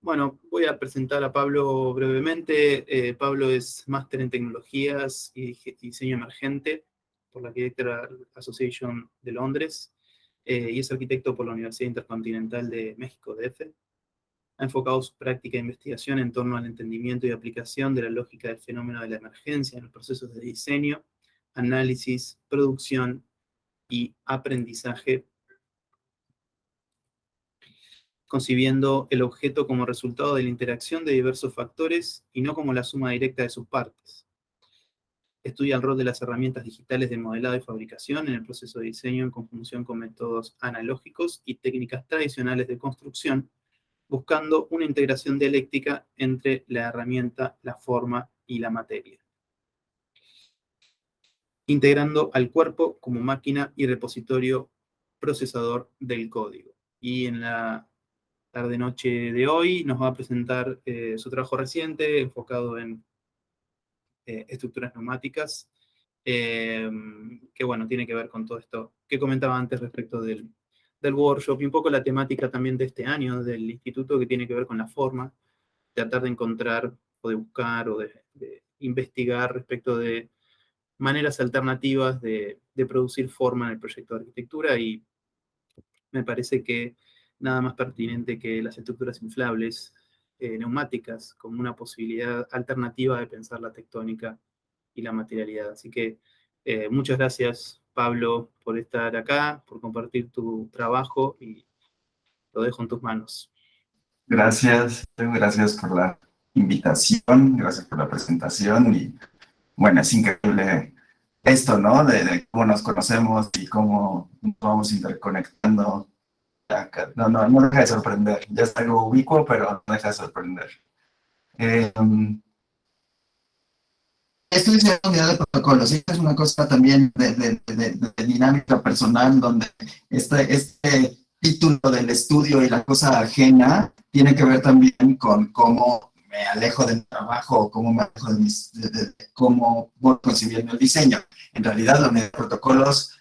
Bueno, voy a presentar a Pablo brevemente. Pablo es máster en tecnologías y diseño emergente por la Architectural Association de Londres y es arquitecto por la Universidad Intercontinental de México, DF. Ha enfocado su práctica de investigación en torno al entendimiento y aplicación de la lógica del fenómeno de la emergencia en los procesos de diseño, análisis, producción y aprendizaje, concibiendo el objeto como resultado de la interacción de diversos factores y no como la suma directa de sus partes. Estudia el rol de las herramientas digitales de modelado y fabricación en el proceso de diseño en conjunción con métodos analógicos y técnicas tradicionales de construcción, buscando una integración dialéctica entre la herramienta, la forma y la materia, integrando al cuerpo como máquina y repositorio procesador del código. Y en la tarde-noche de hoy nos va a presentar su trabajo reciente enfocado en estructuras neumáticas, que bueno, tiene que ver con todo esto que comentaba antes respecto del workshop y un poco la temática también de este año del instituto, que tiene que ver con la forma, tratar de encontrar o de buscar o de investigar respecto de maneras alternativas de producir forma en el proyecto de arquitectura, y me parece que nada más pertinente que las estructuras inflables neumáticas como una posibilidad alternativa de pensar la tectónica y la materialidad. Así que muchas gracias, Pablo, por estar acá, por compartir tu trabajo, y lo dejo en tus manos. Gracias por la invitación, gracias por la presentación y bueno, es increíble esto, ¿no? De cómo nos conocemos y cómo nos vamos interconectando. No deja de sorprender, ya es algo ubicuo, pero no deja de sorprender. Estoy diseñando unidad de protocolos y es una cosa también de dinámica personal donde este título del estudio y la cosa ajena tiene que ver también con cómo me alejo de mi trabajo, cómo me alejo cómo voy concibiendo el diseño. En realidad, la unidad de protocolos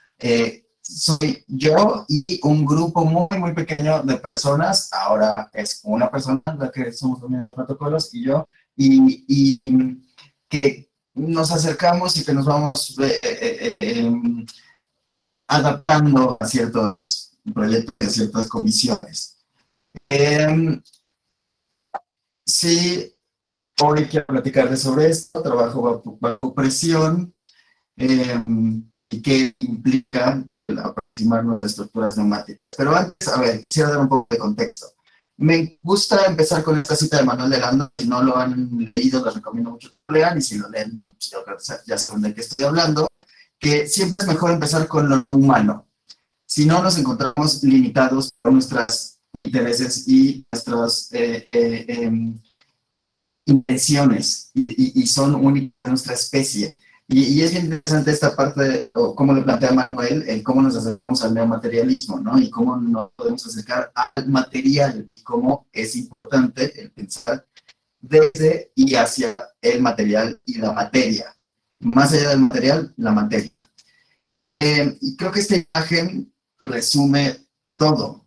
soy yo y un grupo muy pequeño de personas. Ahora es una persona la que somos la unidad de protocolos y yo, y que nos acercamos y que nos vamos adaptando a ciertos proyectos, a ciertas comisiones. Sí, hoy quiero platicarles sobre esto, trabajo bajo presión y qué implica el aproximarnos a estructuras neumáticas. Pero antes, a ver, quisiera dar un poco de contexto. Me gusta empezar con esta cita de Manuel de Lando. Si no lo han leído, les recomiendo mucho que lo lean, y si lo leen, pues ya saben de qué estoy hablando, que siempre es mejor empezar con lo humano. Si no, nos encontramos limitados por nuestros intereses y nuestras intenciones, y son únicas de nuestra especie. Y es bien interesante esta parte, o cómo lo plantea Manuel, el cómo nos acercamos al neomaterialismo, ¿no? Y cómo nos podemos acercar al material, y cómo es importante el pensar desde y hacia el material y la materia. Más allá del material, la materia. Y creo que esta imagen resume todo.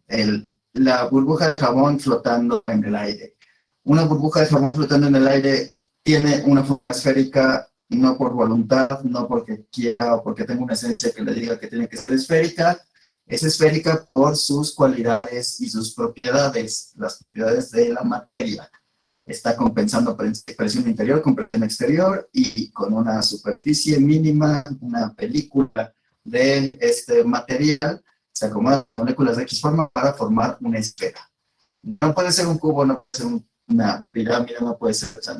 La burbuja de jabón flotando en el aire. Una burbuja de jabón flotando en el aire tiene una forma esférica, no por voluntad, no porque quiera o porque tenga una esencia que le diga que tiene que ser esférica. Es esférica por sus cualidades y sus propiedades, las propiedades de la materia. Está compensando presión interior con presión exterior, y con una superficie mínima, una película de este material, se acomodan moléculas de X forma para formar una esfera. No puede ser un cubo, no puede ser una pirámide, no puede ser, o sea,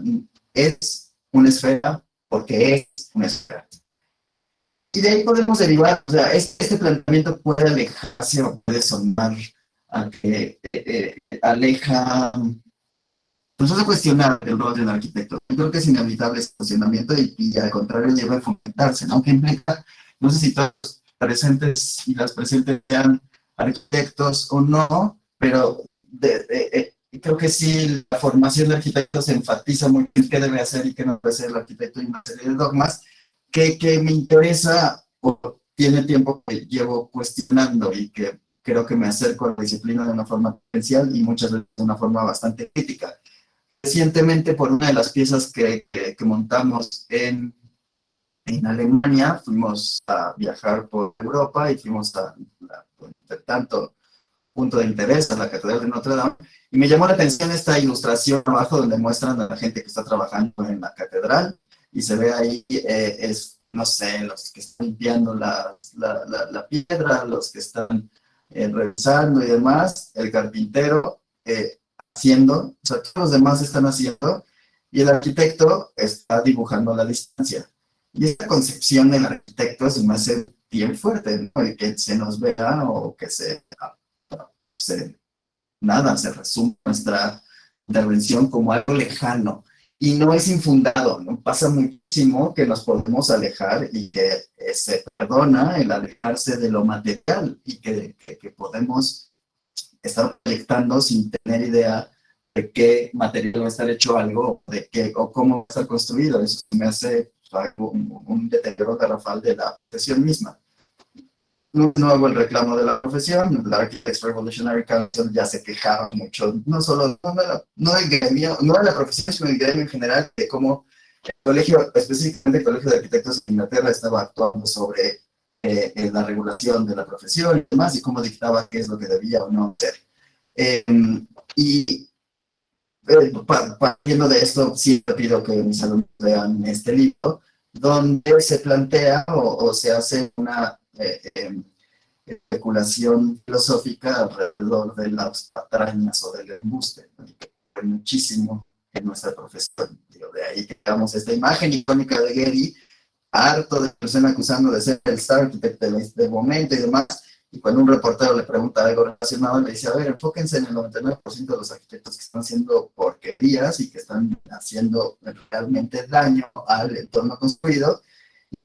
es una esfera porque es una esfera. Y de ahí podemos derivar, o sea, este planteamiento puede alejarse o puede sonar a que aleja, pues no se cuestiona el rol del arquitecto. Yo creo que es inevitable ese cuestionamiento, y al contrario debe fomentarse, ¿no? Aunque implica, no sé si todos los presentes y las presentes sean arquitectos o no, pero creo que sí, la formación de arquitectos se enfatiza muy bien qué debe hacer y qué no debe hacer el arquitecto, y una serie de dogmas que me interesa, o tiene tiempo que llevo cuestionando, y que creo que me acerco a la disciplina de una forma potencial y muchas veces de una forma bastante crítica. Recientemente, por una de las piezas que montamos en Alemania, fuimos a viajar por Europa y fuimos de tanto punto de interés a la Catedral de Notre Dame, y me llamó la atención esta ilustración abajo donde muestran a la gente que está trabajando en la catedral, y se ve ahí, no sé, los que están limpiando la piedra, los que están revisando y demás, el carpintero haciendo, o sea, todos los demás están haciendo, y el arquitecto está dibujando a la distancia. Y esta concepción del arquitecto se me hace bien fuerte, ¿no? Y que se nos vea o que se resume nuestra intervención como algo lejano. Y no es infundado, ¿no? Pasa muchísimo que nos podemos alejar y que se perdona el alejarse de lo material y que podemos estar proyectando sin tener idea de qué material va a estar hecho algo, o cómo va a estar construido. Eso me hace un deterioro garrafal de la profesión misma. No hago el reclamo de la profesión, la Architects Revolutionary Council ya se quejaba mucho, no solo no del gremio, no de la profesión, sino del gremio en general, de cómo el colegio, específicamente el Colegio de Arquitectos de Inglaterra, estaba actuando sobre la regulación de la profesión y demás, y cómo dictaba qué es lo que debía o no hacer. Y partiendo de esto, sí te pido que mis alumnos lean este libro, donde se plantea o se hace una especulación filosófica alrededor de las patrañas o del embuste, ¿no? Que hay muchísimo en nuestra profesión. Digo, de ahí que veamos esta imagen icónica de Getty, harto de personas acusando de ser el star architect del momento y demás, y cuando un reportero le pregunta algo relacionado, le dice, a ver, enfóquense en el 99% de los arquitectos que están haciendo porquerías y que están haciendo realmente daño al entorno construido.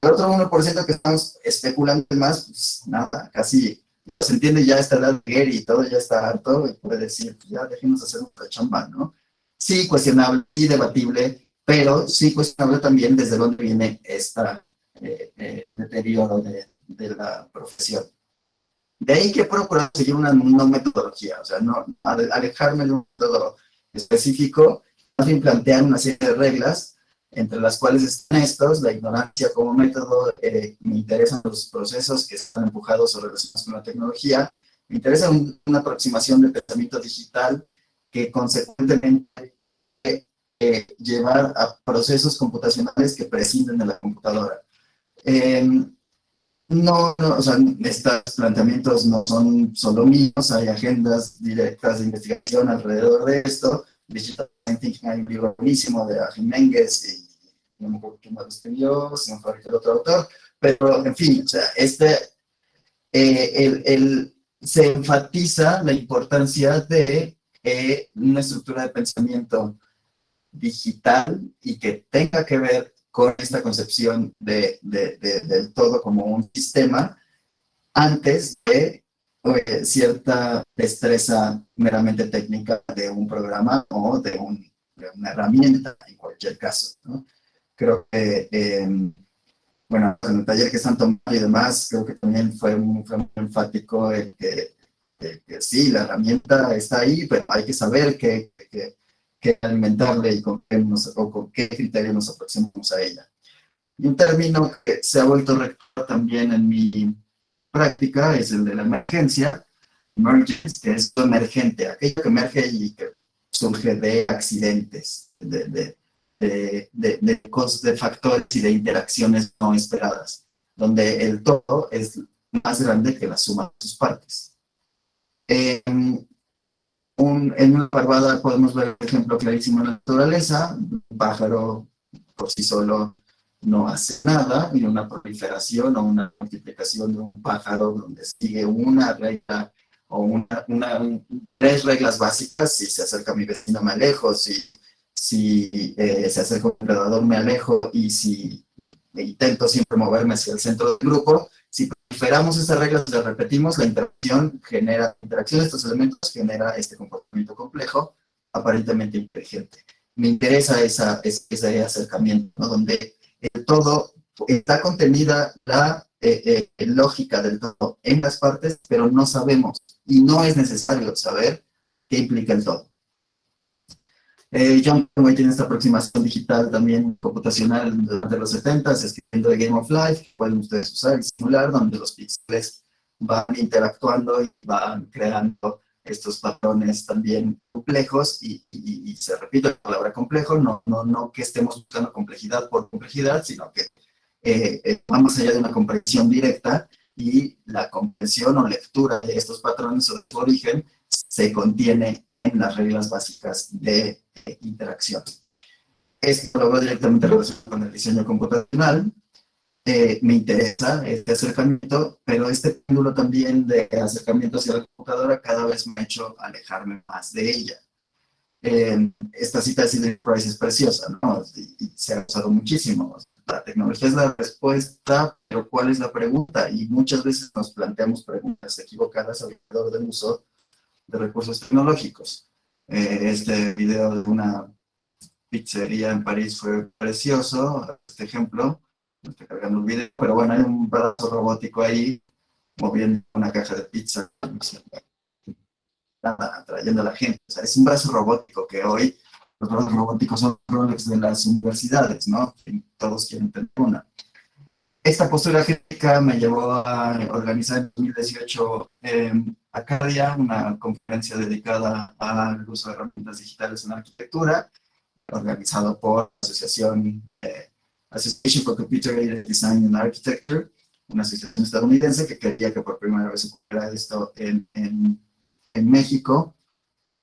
El otro 1% que estamos especulando más, pues nada, casi se entiende ya esta edad de Gary y todo, ya está harto, y puede decir, pues ya dejemos hacer nuestra chamba, ¿no? Sí, cuestionable, sí debatible, pero sí cuestionable también desde dónde viene este deterioro de la profesión. De ahí que procuro seguir una no metodología, o sea, no alejarme de un método específico, más bien plantear una serie de reglas, entre las cuales están estos, la ignorancia como método, me interesan los procesos que están empujados o relacionados con la tecnología, me interesa una aproximación de pensamiento digital que consecuentemente llevar a procesos computacionales que prescinden de la computadora. O sea, estos planteamientos no son solo míos, hay agendas directas de investigación alrededor de esto. Digital Thinking, hay un libro buenísimo de Agim Menges, y no me acuerdo quién más lo escribió, si no fue el otro autor, pero en fin, o sea, se enfatiza la importancia de una estructura de pensamiento digital y que tenga que ver con esta concepción del todo como un sistema antes de cierta destreza meramente técnica de un programa o de una herramienta en cualquier caso, ¿no? Creo que, bueno, en el taller que están tomando y demás, creo que también fue muy enfático el que sí, la herramienta está ahí, pero hay que saber qué alimentarle y con qué criterio nos aproximamos a ella. Y un término que se ha vuelto rector también en mi práctica es el de la emergencia, emergence, que es lo emergente, aquello que emerge y que surge de accidentes, de factores y de interacciones no esperadas, donde el todo es más grande que la suma de sus partes. En una parvada podemos ver el ejemplo clarísimo en la naturaleza. Un pájaro por sí solo no hace nada, ni una proliferación o una multiplicación de un pájaro donde sigue una regla o tres reglas básicas. Si se acerca a mi vecino me alejo, si se acerca un predador me alejo, y si intento siempre moverme hacia el centro del grupo. Si proliferamos estas reglas y las repetimos, la interacción de estos elementos genera este comportamiento complejo, aparentemente inteligente. Me interesa ese acercamiento, ¿no? Donde en todo está contenida la lógica del todo en las partes, pero no sabemos y no es necesario saber qué implica el todo. John Conway tiene esta aproximación digital también computacional de los 70s, escribiendo The Game of Life, que pueden ustedes usar y simular, donde los píxeles van interactuando y van creando estos patrones también complejos y se repite la palabra complejo, no que estemos buscando complejidad por complejidad, sino que va más allá de una comprensión directa y la comprensión o lectura de estos patrones o de su origen se contiene en las reglas básicas de interacción. Esto lo veo directamente relacionado con el diseño computacional. Me interesa este acercamiento, pero este péndulo también de acercamiento hacia la computadora cada vez me ha hecho alejarme más de ella. Esta cita de Sidney Price es preciosa, ¿no? Y se ha usado muchísimo. La tecnología es la respuesta, pero ¿cuál es la pregunta? Y muchas veces nos planteamos preguntas equivocadas alrededor del uso de recursos tecnológicos. Este video de una pizzería en París fue precioso, este ejemplo. No estoy cargando el video, pero bueno, hay un brazo robótico ahí moviendo una caja de pizza, atrayendo a la gente. O sea, es un brazo robótico que hoy los brazos robóticos son Rolex de las universidades, ¿no? Todos quieren tener una. Esta postura crítica me llevó a organizar en 2018 Acadia, una conferencia dedicada al uso de herramientas digitales en arquitectura, organizado por la Asociación Association for Computer Aided Design and Architecture, una asociación estadounidense que quería que por primera vez ocurriera esto en México.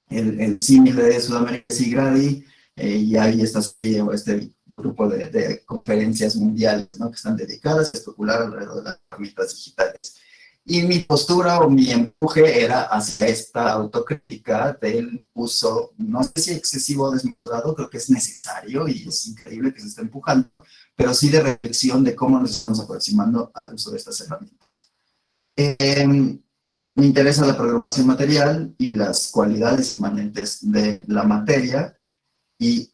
El símil de Sudamérica es IGRADI, y hay este grupo de conferencias mundiales, ¿no?, que están dedicadas a especular alrededor de las herramientas digitales. Y mi postura o mi empuje era hacia esta autocrítica del uso, no sé si excesivo o desmesurado, creo que es necesario y es increíble que se esté empujando, pero sí de reflexión de cómo nos estamos aproximando al uso de estas herramientas. Me interesa la programación material y las cualidades inmanentes de la materia y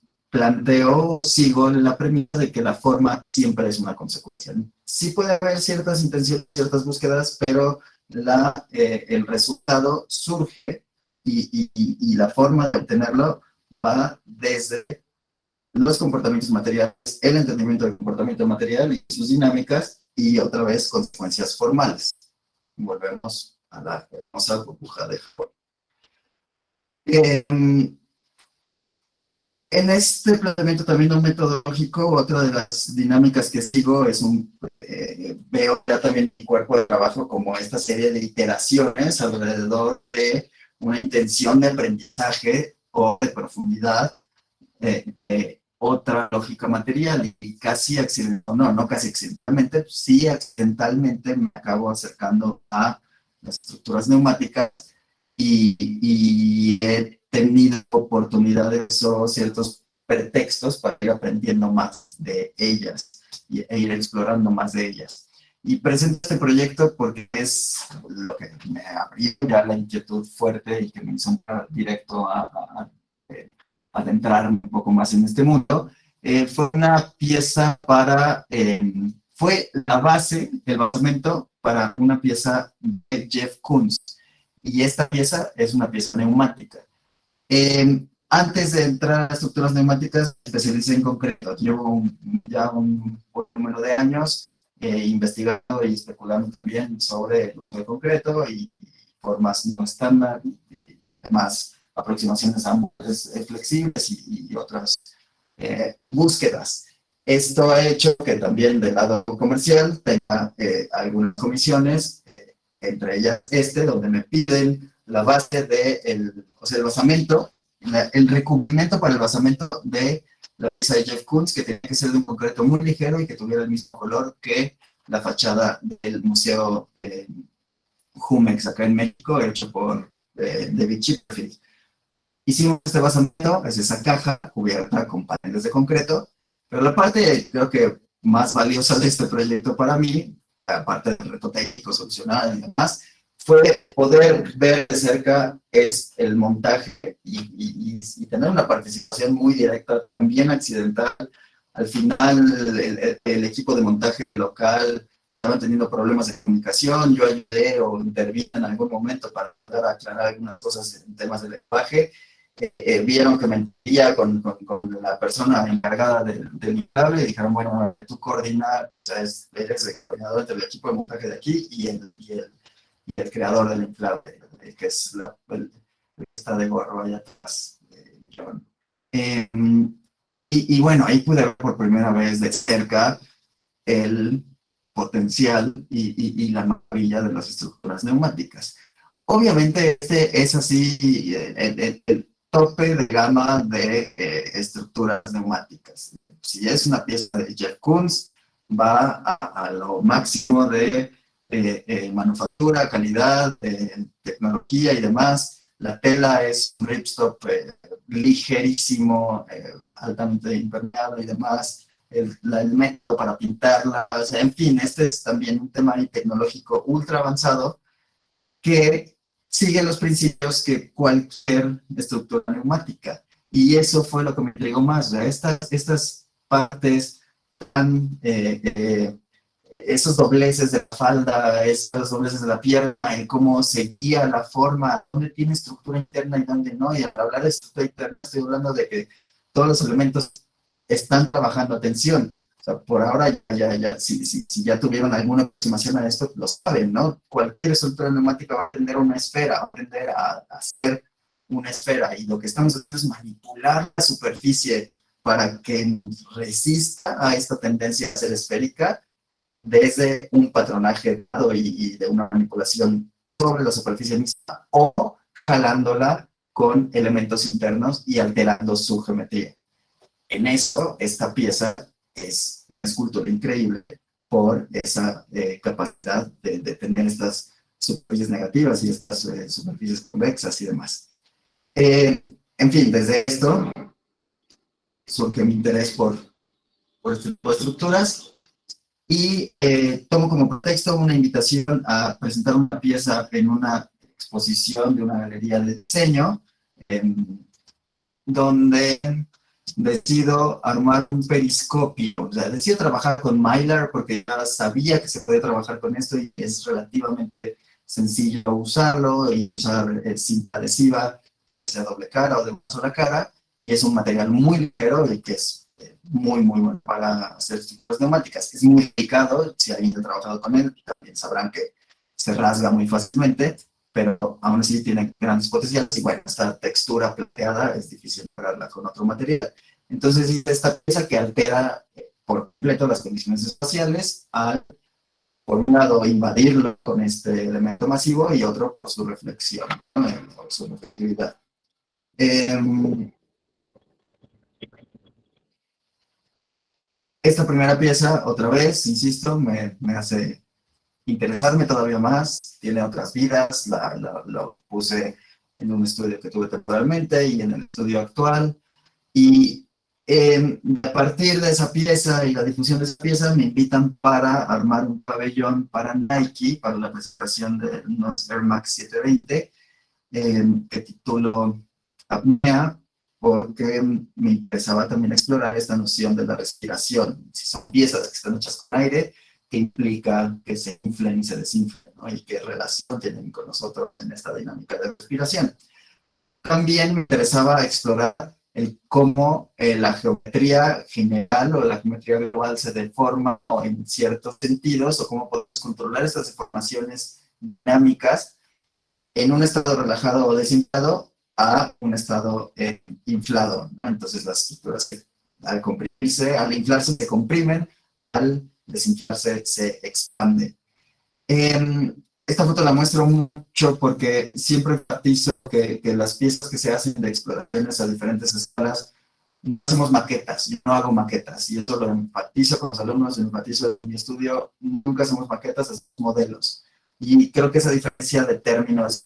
sigo la premisa de que la forma siempre es una consecuencia. Sí puede haber ciertas intenciones, ciertas búsquedas, pero el resultado surge y la forma de obtenerlo va desde los comportamientos materiales, el entendimiento del comportamiento material y sus dinámicas, y otra vez consecuencias formales. Volvemos a la hermosa burbuja de Japón. En este planteamiento también un metodológico, otra de las dinámicas que sigo es veo ya también mi cuerpo de trabajo como esta serie de iteraciones alrededor de una intención de aprendizaje o de profundidad, otra lógica material, y casi accidentalmente, no casi accidentalmente, sí accidentalmente me acabo acercando a las estructuras neumáticas y he tenido oportunidades o ciertos pretextos para ir aprendiendo más de ellas e ir explorando más de ellas. Y presento este proyecto porque es lo que me abrió ya la inquietud fuerte y que me hizo entrar directo a adentrarme un poco más en este mundo. Fue una pieza fue la base, el basamento para una pieza de Jeff Koons. Y esta pieza es una pieza neumática. Antes de entrar a estructuras neumáticas, me especialicé en concreto. Llevo ya un buen número de años investigando y especulando también sobre el uso de concreto y formas no estándar y demás aproximaciones a ambos flexibles y otras búsquedas. Esto ha hecho que también del lado comercial tenga algunas comisiones, entre ellas donde me piden la base el basamento, el recubrimiento para el basamento de la pieza de Jeff Koons, que tenía que ser de un concreto muy ligero y que tuviera el mismo color que la fachada del Museo Jumex acá en México, hecho por David Chipperfield. Hicimos este basamento, es esa caja cubierta con paneles de concreto, pero la parte creo que más valiosa de este proyecto para mí, aparte del reto técnico solucionado y demás, fue poder ver de cerca el montaje y tener una participación muy directa, también accidental. Al final, el equipo de montaje local estaban teniendo problemas de comunicación, yo ayudé o intervine en algún momento para ayudar a aclarar algunas cosas en temas de lenguaje. Vieron que mentía con la persona encargada del inflable y dijeron, bueno, tú coordinas, o sea, eres el coordinador entre el equipo de montaje de aquí y el creador del inflable, que es el que está de gorro allá atrás, John. Y bueno, ahí pude ver por primera vez de cerca el potencial y la maravilla de las estructuras neumáticas. Obviamente este es así el tope de gama de estructuras neumáticas. Si es una pieza de Jeff Koons, va a lo máximo de manufactura, calidad, tecnología y demás. La tela es un ripstop ligerísimo, altamente impermeable y demás. El método para pintarla, o sea, en fin, este es también un tema tecnológico ultra avanzado que sigue los principios que cualquier estructura neumática. Y eso fue lo que me intrigó más, ¿verdad? Estas partes tan, esos dobleces de la falda, esos dobleces de la pierna, en cómo se guía la forma, dónde tiene estructura interna y dónde no. Y al hablar de estructura interna, estoy hablando de que todos los elementos están trabajando a tensión. O sea, por ahora, si ya tuvieron alguna aproximación a esto, lo saben, ¿no? Cualquier estructura neumática va a tender a una esfera, va a tender a hacer una esfera. Y lo que estamos haciendo es manipular la superficie para que resista a esta tendencia a ser esférica desde un patronaje dado y de una manipulación sobre la superficie misma o jalándola con elementos internos y alterando su geometría. En eso, esta pieza es una escultura increíble por esa capacidad de tener estas superficies negativas y estas superficies convexas y demás. En fin, desde esto surge mi interés por este tipo de estructuras y tomo como pretexto una invitación a presentar una pieza en una exposición de una galería de diseño, donde decido armar un periscopio. O sea, decido trabajar con Mylar porque ya sabía que se puede trabajar con esto y es relativamente sencillo usarlo y usar cinta adhesiva, sea doble cara o de una sola cara. Es un material muy ligero y que es muy bueno para hacer estructuras neumáticas. Es muy delicado, si alguien ha trabajado con él, también sabrán que se rasga muy fácilmente, pero aún así tiene grandes potenciales y bueno, esta textura plateada es difícil lograrla con otro material. Entonces hice esta pieza que altera por completo las condiciones espaciales al, por un lado, invadirlo con este elemento masivo y otro por su reflexión, ¿no? Por su reflectividad. Esta primera pieza, otra vez, insisto, me hace interesarme todavía más, tiene otras vidas, lo puse en un estudio que tuve temporalmente y en el estudio actual, y a partir de esa pieza y la difusión de esa pieza me invitan para armar un pabellón para Nike, para la presentación de unos Air Max 720, que titulo Apnea, porque me interesaba también explorar esta noción de la respiración, si son piezas que están hechas con aire, que implica que se inflen y se desinflen, ¿no? Y qué relación tienen con nosotros en esta dinámica de respiración. También me interesaba explorar el cómo la geometría general o la geometría global se deforma en ciertos sentidos, o cómo podemos controlar estas deformaciones dinámicas en un estado relajado o desinflado a un estado inflado, ¿no? Entonces las estructuras que al comprimirse, al inflarse se comprimen, al desinflarse se expande. Esta foto la muestro mucho porque siempre enfatizo que las piezas que se hacen de exploraciones a diferentes escalas, no hacemos maquetas, yo no hago maquetas, y eso lo enfatizo con los alumnos, lo enfatizo en mi estudio, nunca hacemos maquetas, hacemos modelos. Y creo que esa diferencia de términos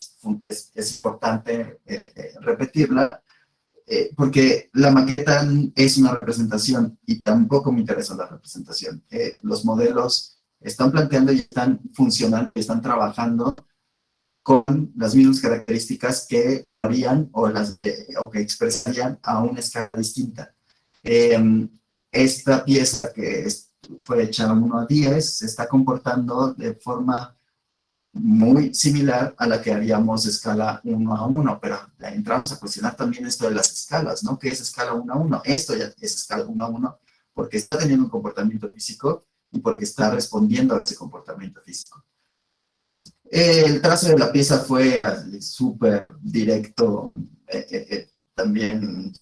es importante repetirla, porque la maqueta es una representación y tampoco me interesa la representación. Los modelos están planteando y están funcionando, están trabajando con las mismas características que harían o que expresarían a una escala distinta. Esta pieza que fue hecha 1:10, se está comportando de forma muy similar a la que haríamos escala 1:1, pero entramos a cuestionar también esto de las escalas, ¿no? ¿Qué es escala 1:1? Esto ya es escala 1:1 porque está teniendo un comportamiento físico y porque está respondiendo a ese comportamiento físico. El trazo de la pieza fue súper directo, también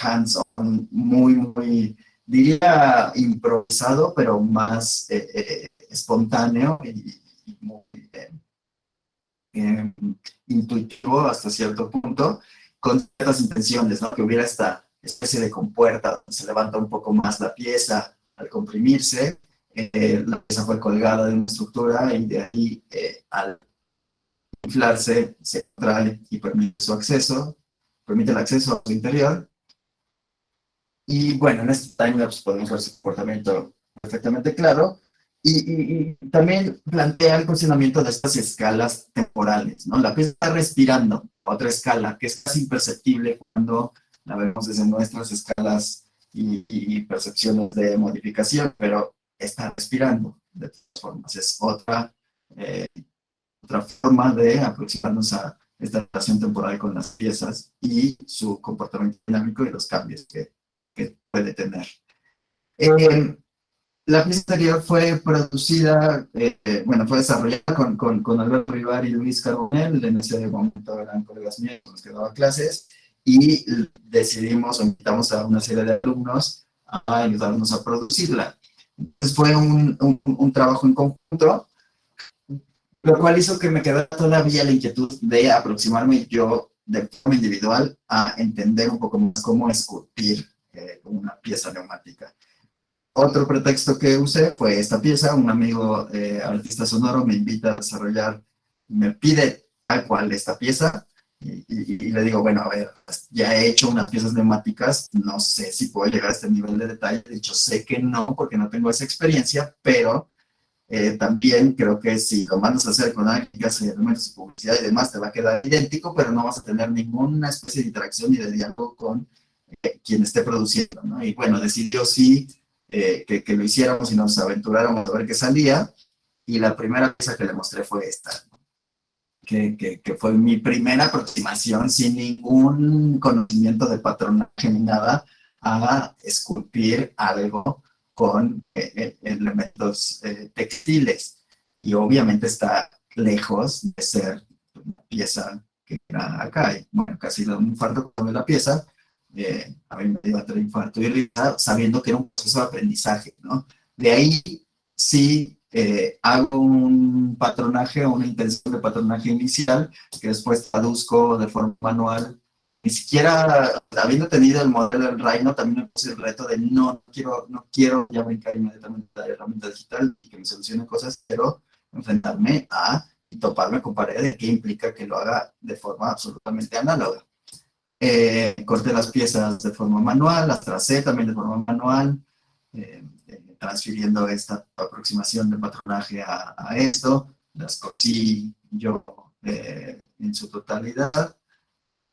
hands-on, muy, diría improvisado, pero más espontáneo y muy eh, intuitivo hasta cierto punto, con ciertas intenciones, ¿no? Que hubiera esta especie de compuerta donde se levanta un poco más la pieza al comprimirse. La pieza fue colgada de una estructura y de ahí al inflarse se trae y permite su acceso, permite el acceso a su interior. Y bueno, en este timelapse podemos ver su comportamiento perfectamente claro. Y también plantea el cuestionamiento de estas escalas temporales, ¿no? La pieza está respirando a otra escala que es casi imperceptible cuando la vemos desde nuestras escalas y percepciones de modificación, pero está respirando de todas formas. Es otra forma de aproximarnos a esta relación temporal con las piezas y su comportamiento dinámico y los cambios que puede tener. La pieza anterior fue producida, fue desarrollada con Alberto Rivar y Luis Carbonell, en ese momento eran colegas míos con los que daba clases, y decidimos, o invitamos a una serie de alumnos a ayudarnos a producirla. Entonces fue un trabajo en conjunto, lo cual hizo que me quedara todavía la inquietud de aproximarme yo de forma individual a entender un poco más cómo esculpir una pieza neumática. Otro pretexto que usé fue esta pieza. Un amigo artista sonoro me invita a desarrollar, me pide tal cual esta pieza y le digo, bueno, a ver, ya he hecho unas piezas neumáticas, no sé si puedo llegar a este nivel de detalle. De hecho, sé que no, porque no tengo esa experiencia, pero también creo que si lo mandas a hacer con gráficas y elementos de publicidad y demás, te va a quedar idéntico, pero no vas a tener ninguna especie de interacción ni de diálogo con quien esté produciendo, ¿no? Y bueno, decidió sí que lo hiciéramos y nos aventuráramos a ver qué salía, y la primera pieza que le mostré fue esta, que fue mi primera aproximación sin ningún conocimiento de patronaje ni nada a esculpir algo con elementos textiles. Y obviamente está lejos de ser una pieza que era acá. Y, bueno, casi le da un infarto cuando ve la pieza. A mí me dio otro infarto y risa, sabiendo que era un proceso de aprendizaje, ¿no? De ahí sí hago un patronaje o una intención de patronaje inicial que después traduzco de forma manual. Ni siquiera, habiendo tenido el modelo del Rhino, también me puse el reto de no quiero ya brincar inmediatamente a la herramienta digital y que me solucione cosas, pero enfrentarme a y toparme con pared de qué implica que lo haga de forma absolutamente análoga. Corté las piezas de forma manual, las tracé también de forma manual, transfiriendo esta aproximación de patronaje a esto, las cosí yo en su totalidad.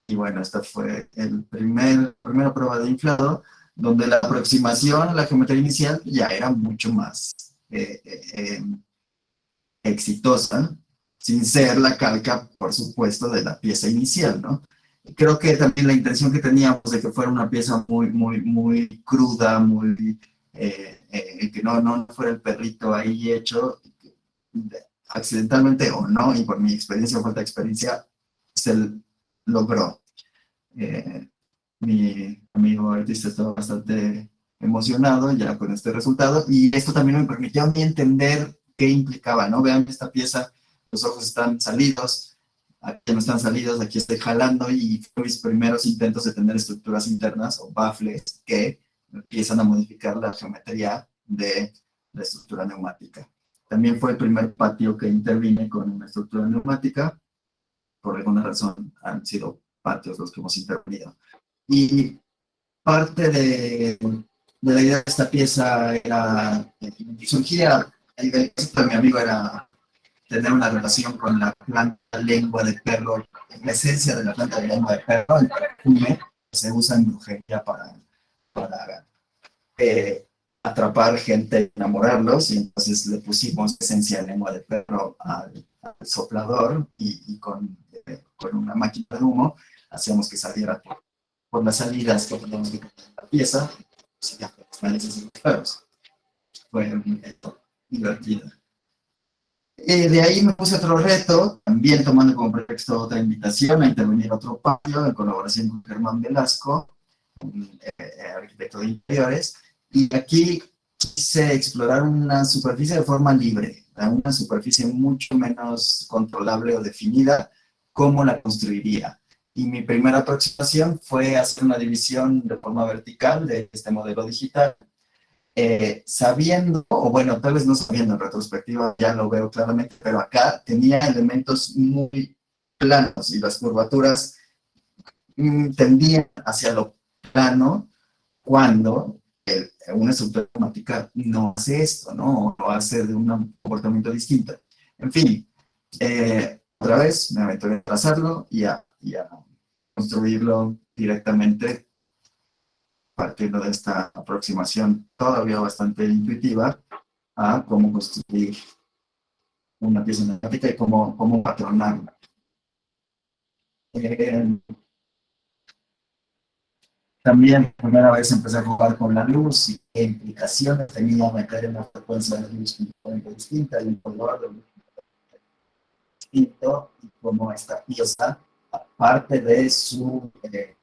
Y bueno, esta fue primera prueba de inflado, donde la aproximación a la geometría inicial ya era mucho más exitosa, sin ser la calca, por supuesto, de la pieza inicial, ¿no? Creo que también la intención que teníamos de que fuera una pieza muy cruda, que no fuera el perrito ahí hecho, accidentalmente o no, y por mi experiencia o falta de experiencia, se logró. Mi amigo artista estaba bastante emocionado ya con este resultado, y esto también me permitió a mí entender qué implicaba, ¿no? Vean esta pieza, los ojos están salidos, aquí no están salidos, aquí estoy jalando, y fue mis primeros intentos de tener estructuras internas o baffles que empiezan a modificar la geometría de la estructura neumática. También fue el primer patio que intervine con una estructura neumática. Por alguna razón han sido patios los que hemos intervenido. Y parte de la idea de esta pieza era, surgía, el concepto de mi amigo era tener una relación con la planta lengua de perro, la esencia de la planta de lengua de perro, el perfume que se usa en brujería para atrapar gente, enamorarlos, y entonces le pusimos esencia de lengua de perro al soplador con una máquina de humo, hacíamos que saliera por las salidas que teníamos que poner la pieza, pues ya, las narices de los perros. Fue un reto divertido. De ahí me puse otro reto, también tomando como pretexto otra invitación a intervenir a otro patio en colaboración con Germán Velasco, un arquitecto de interiores, y aquí quise explorar una superficie de forma libre, una superficie mucho menos controlable o definida, cómo la construiría. Y mi primera aproximación fue hacer una división de forma vertical de este modelo digital, sabiendo, o bueno, tal vez no sabiendo en retrospectiva, ya lo veo claramente, pero acá tenía elementos muy planos y las curvaturas tendían hacia lo plano cuando una estructura automática no hace esto, ¿no? O lo hace de un comportamiento distinto. En fin, otra vez me aventuré a trazarlo y a construirlo directamente partiendo de esta aproximación todavía bastante intuitiva a cómo construir una pieza matemática y cómo patronarla. También, por primera vez empecé a jugar con la luz y qué implicaciones tenía meter en la frecuencia de luz completamente distinta y un color distinto, y cómo esta pieza, aparte de su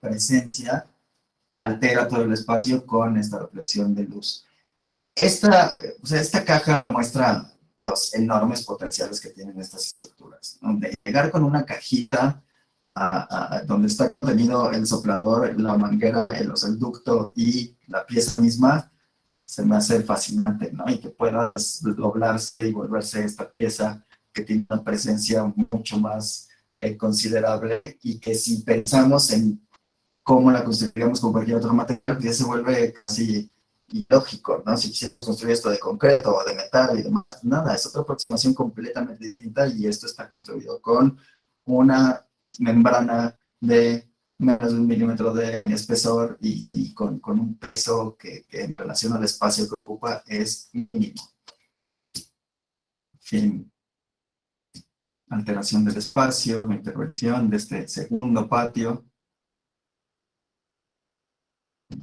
presencia, altera todo el espacio con esta reflexión de luz. Esta caja muestra los enormes potenciales que tienen estas estructuras, ¿no? De llegar con una cajita donde está contenido el soplador, la manguera, el ducto y la pieza misma, se me hace fascinante, ¿no? Y que puedas doblarse y volverse esta pieza que tiene una presencia mucho más considerable, y que si pensamos en cómo la construiríamos con cualquier otro material, pues ya se vuelve casi ilógico, ¿no? Si quisiéramos construir esto de concreto o de metal y demás, nada, es otra aproximación completamente distinta, y esto está construido con una membrana de menos de 1 milímetro de espesor y con un peso que en relación al espacio que ocupa es mínimo. En fin, alteración del espacio, intervención de este segundo patio.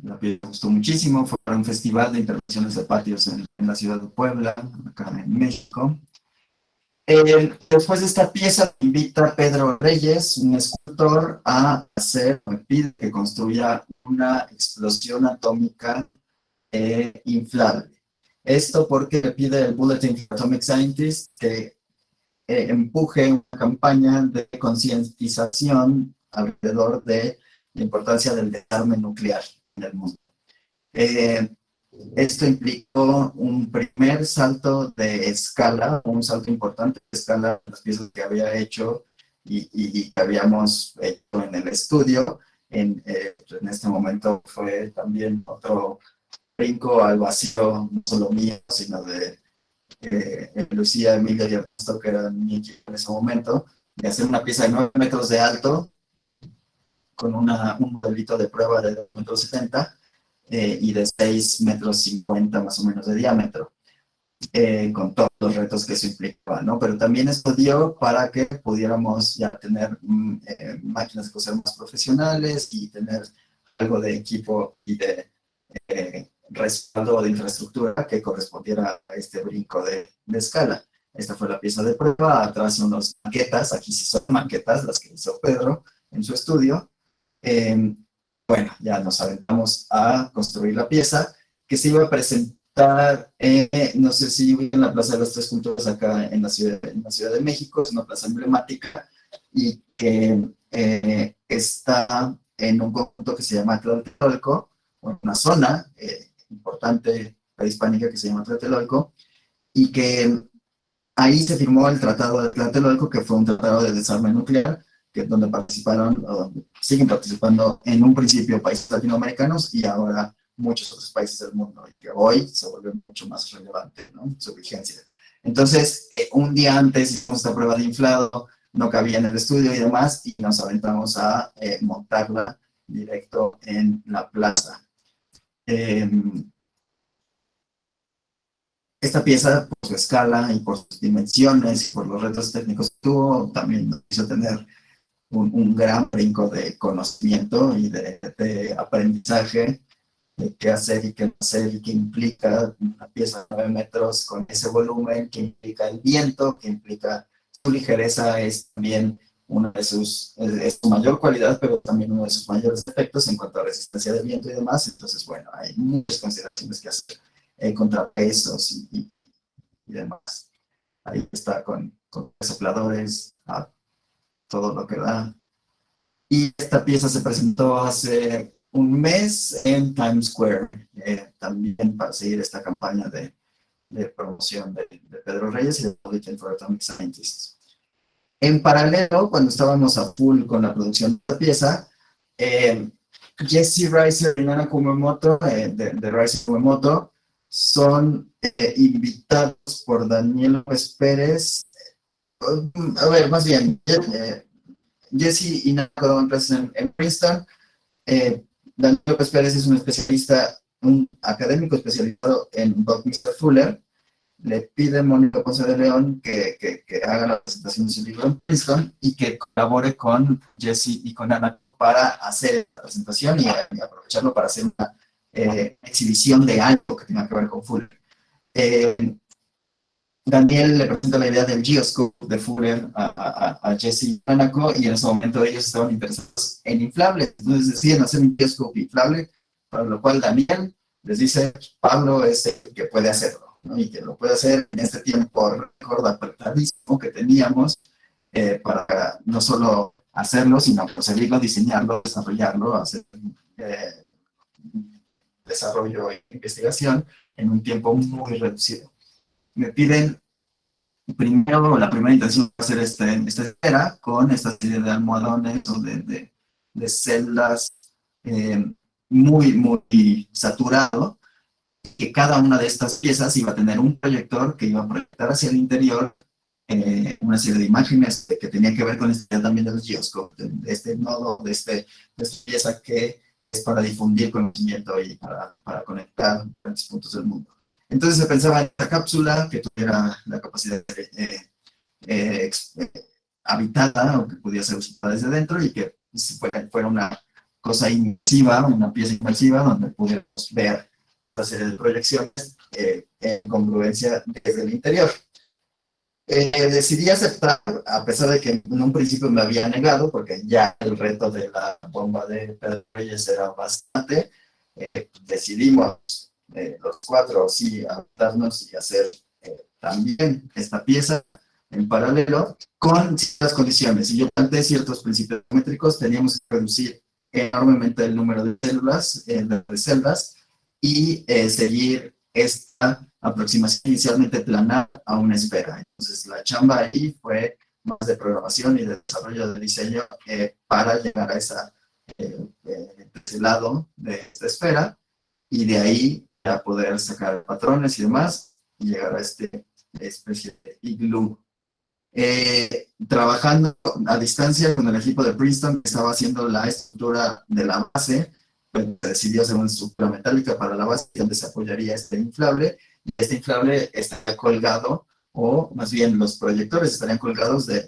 La pieza me gustó muchísimo, fue para un festival de intervenciones de patios en la ciudad de Puebla, acá en México. Después de esta pieza, me invita Pedro Reyes, un escultor, a hacer, me pide que construya una explosión atómica inflable. Esto porque le pide el Bulletin for Atomic Scientists que empuje una campaña de concientización alrededor de la importancia del desarme nuclear en el mundo. Esto implicó un primer salto de escala, un salto importante de escala de las piezas que había hecho y que habíamos hecho en el estudio. En este momento fue también otro brinco al vacío, no solo mío, sino de Lucía, Emilia y Ernesto, que eran mi equipo en ese momento, de hacer una pieza de 9 metros de alto con un modelito de prueba de 2,70 metros y de 6,50 metros más o menos de diámetro, con todos los retos que eso implicaba, ¿no? Pero también esto dio para que pudiéramos ya tener máquinas de coser más profesionales y tener algo de equipo y de respaldo de infraestructura que correspondiera a este brinco de escala. Esta fue la pieza de prueba, atrás unas maquetas, aquí sí son maquetas, las que hizo Pedro en su estudio. Bueno, ya nos aventamos a construir la pieza, que se iba a presentar, no sé si en la Plaza de las Tres Culturas acá en la Ciudad de México, es una plaza emblemática, y que está en un conjunto que se llama Tlatelolco, una zona importante prehispánica que se llama Tlatelolco, y que ahí se firmó el Tratado de Tlatelolco, que fue un tratado de desarme nuclear, que donde participaron, o siguen participando en un principio países latinoamericanos y ahora muchos otros países del mundo, y que hoy se vuelve mucho más relevante, ¿no?, su vigencia. Entonces, un día antes hicimos esta prueba de inflado, no cabía en el estudio y demás, y nos aventamos a montarla directo en la plaza. Esta pieza, por su escala y por sus dimensiones y por los retos técnicos que tuvo, también nos hizo tener un gran brinco de conocimiento y de aprendizaje de qué hacer y qué no hacer y qué implica una pieza de 9 metros con ese volumen, qué implica el viento, qué implica su ligereza, es también una de sus, es su mayor cualidad, pero también uno de sus mayores defectos en cuanto a resistencia de viento y demás. Entonces, bueno, hay muchas consideraciones que hacer, contrapesos y demás. Ahí está con sopladores, a todo lo que da. Y esta pieza se presentó hace un mes en Times Square, también para seguir esta campaña de promoción de Pedro Reyes y de Bulletin for Atomic Scientists. En paralelo, cuando estábamos a full con la producción de esta pieza, Jesse Reiser y Nana Kumamoto, de Reiser Kumamoto, son invitados por Daniel López Pérez. A ver, más bien, Jesse y Nana daban clases en Princeton. Daniel López Pérez es un especialista, un académico especializado en Buckminster Fuller. Le pide a Mónica Ponce de León que haga la presentación de su libro en Princeton y que colabore con Jesse y con Ana para hacer la presentación y aprovecharlo para hacer una exhibición de algo que tenga que ver con Fuller. Daniel le presenta la idea del Geoscope de Fuller a Jesse y Hanako, y en ese momento ellos estaban interesados en inflables. Entonces deciden hacer un Geoscope inflable, para lo cual Daniel les dice: Pablo es el que puede hacerlo, ¿no? Y que lo puede hacer en este tiempo récord apretadísimo que teníamos, para no solo hacerlo, sino conseguirlo, diseñarlo, desarrollarlo, hacer desarrollo e investigación en un tiempo muy reducido. Me piden primero, la primera intención va a ser esta esfera con esta serie de almohadones o de celdas muy, muy saturado, que cada una de estas piezas iba a tener un proyector que iba a proyectar hacia el interior una serie de imágenes que tenía que ver con esta idea también de los Geoscope, de este nodo, de esta pieza que es para difundir conocimiento y para conectar diferentes puntos del mundo. Entonces se pensaba en esta cápsula que tuviera la capacidad de habitada o que pudiera ser usada desde dentro y que fuera una cosa inmersiva, una pieza inmersiva donde pudiéramos ver una serie de proyecciones en congruencia desde el interior. Decidí aceptar, a pesar de que en un principio me había negado, porque ya el reto de la bomba de Pedro Reyes era bastante. Decidimos los cuatro sí adaptarnos y hacer también esta pieza en paralelo con ciertas condiciones. Y yo planteé ciertos principios geométricos. Teníamos que reducir enormemente el número de células, de celdas, y seguir esta aproximación inicialmente planar a una esfera. Entonces la chamba ahí fue más de programación y de desarrollo de diseño para llegar a ese lado de esta esfera, y de ahí a poder sacar patrones y demás y llegar a esta especie de iglú. Trabajando a distancia con el equipo de Princeton que estaba haciendo la estructura de la base, pues se decidió hacer una estructura metálica para la base donde se apoyaría este inflable, y este inflable está colgado, o más bien los proyectores estarían colgados de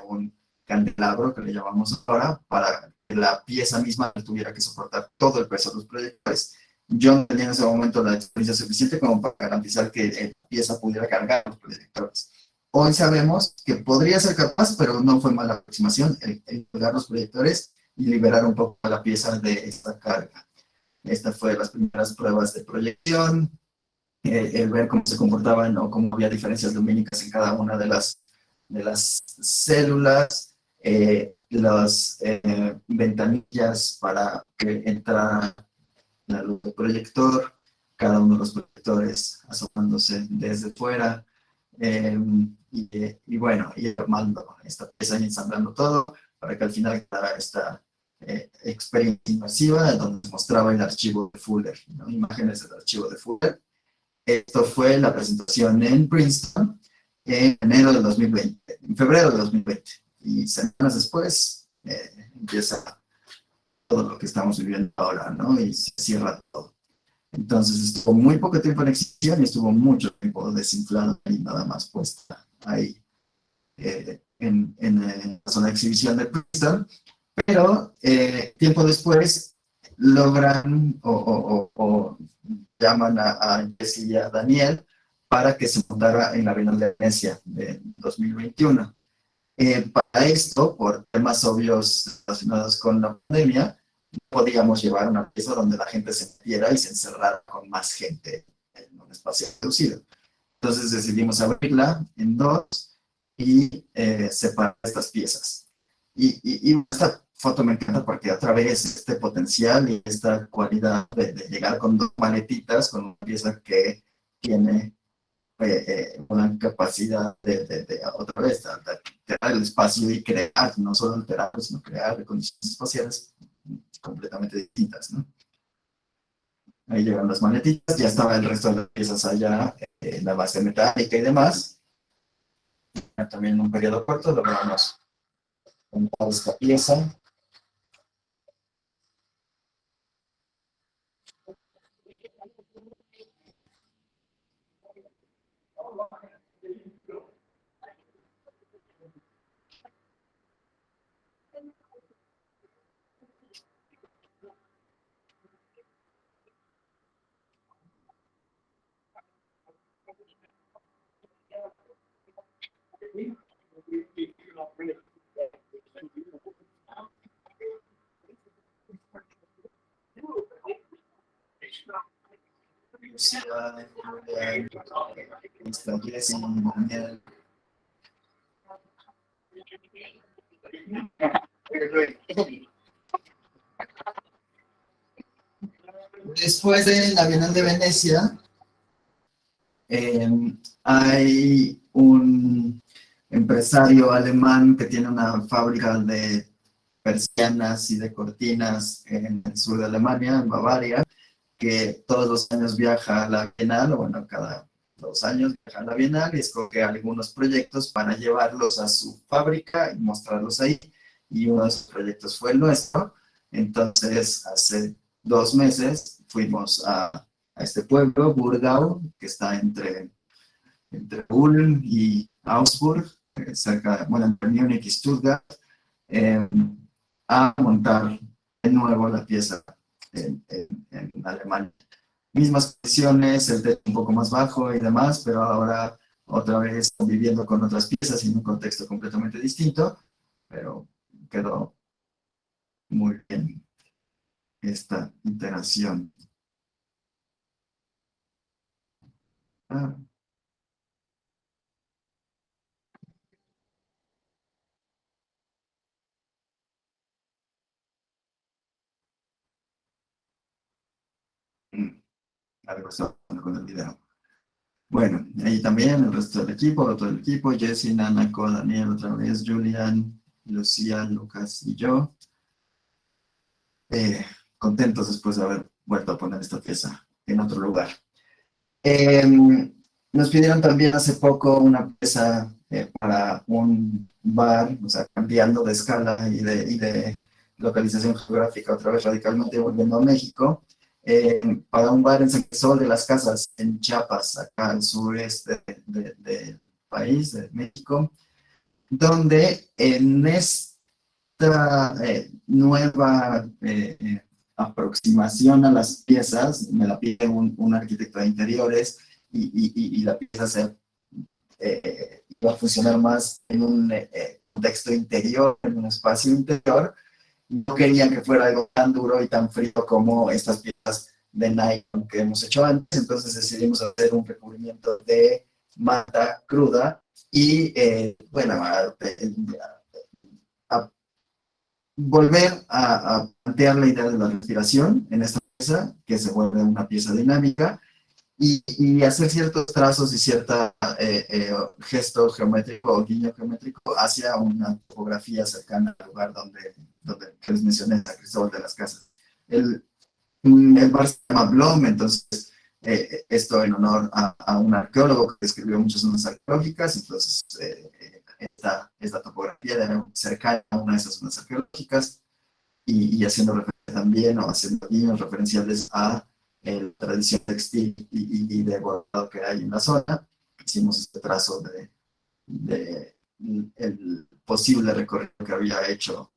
un candelabro que le llamamos ahora, para que la pieza misma tuviera que soportar todo el peso de los proyectores. Yo no tenía en ese momento la experiencia suficiente como para garantizar que la pieza pudiera cargar los proyectores. Hoy sabemos que podría ser capaz, pero no fue mala aproximación el colgar los proyectores y liberar un poco la pieza de esta carga. Esta fue las primeras pruebas de proyección, el ver cómo se comportaban o cómo había diferencias lumínicas en cada una de las células, las ventanillas para que entrara la luz del proyector, cada uno de los proyectores asomándose desde fuera, y bueno, ir armando esta pieza y ensamblando todo para que al final quedara esta experiencia inmersiva donde se mostraba el archivo de Fuller, ¿no? Imágenes del archivo de Fuller. Esto fue la presentación en Princeton en enero del 2020, en febrero del 2020, y semanas después empieza todo lo que estamos viviendo ahora, ¿no? Y se cierra todo. Entonces estuvo muy poco tiempo en exhibición y estuvo mucho tiempo desinflado y nada más puesta ahí en la zona de exhibición de Princeton. Pero tiempo después logran o llaman a Jesse y a Daniel para que se montara en la Bienal de Venecia de 2021. Para esto, por temas obvios relacionados con la pandemia, podíamos llevar una pieza donde la gente se metiera y se encerrara con más gente en un espacio reducido. Entonces decidimos abrirla en dos y separar estas piezas. Y esta foto me encanta porque otra vez este potencial y esta cualidad de llegar con dos maletitas, con una pieza que tiene una capacidad otra vez, de alterar el espacio y crear, no solo alterar, sino crear condiciones espaciales completamente distintas, ¿no? Ahí llegan las maletitas, ya estaba el resto de las piezas allá, la base metálica y demás. También en un periodo corto logramos montar esta pieza. Después de la Bienal de Venecia, hay un empresario alemán que tiene una fábrica de persianas y de cortinas en el sur de Alemania, en Bavaria, que todos los años viaja a la Bienal, o bueno, cada 2 años viaja a la Bienal y escoge algunos proyectos para llevarlos a su fábrica y mostrarlos ahí. Y uno de esos proyectos fue el nuestro. Entonces, hace 2 meses fuimos a este pueblo, Burgau, que está entre Ulm y Augsburg, cerca, bueno, entre Múnich y Stuttgart, eh, a montar de nuevo la pieza en Alemania. Mismas condiciones, el techo un poco más bajo y demás, pero ahora otra vez viviendo con otras piezas en un contexto completamente distinto, pero quedó muy bien esta iteración. Ah, algo está pasando con el video. Bueno, ahí también el resto del equipo, todo el equipo, Jessy, Nanako, Daniel, otra vez, Julian, Lucía, Lucas y yo. Contentos después de haber vuelto a poner esta pieza en otro lugar. Eh, Nos pidieron también hace poco una pieza para un bar, o sea, cambiando de escala y de localización geográfica, otra vez radicalmente volviendo a México, para un bar en San Cristóbal de las Casas, en Chiapas, acá al sureste del país, de México, donde en esta nueva aproximación a las piezas, me la pide un arquitecto de interiores y la pieza se iba a funcionar más en un contexto interior, en un espacio interior. No quería que fuera algo tan duro y tan frío como estas piezas de nylon que hemos hecho antes, entonces decidimos hacer un recubrimiento de mata cruda y, bueno, a volver a plantear la idea de la respiración en esta pieza, que se vuelve una pieza dinámica, y hacer ciertos trazos y cierto gesto geométrico o guiño geométrico hacia una topografía cercana al lugar donde que les mencioné, San Cristóbal de las Casas. El bar se llama Blom, entonces esto en honor a un arqueólogo que escribió muchas zonas arqueológicas, entonces esta topografía era cercana a una de esas zonas arqueológicas y haciendo referencia también o haciendo guiños referenciales a la tradición textil y de bordado que hay en la zona. Hicimos este trazo de el posible recorrido que había hecho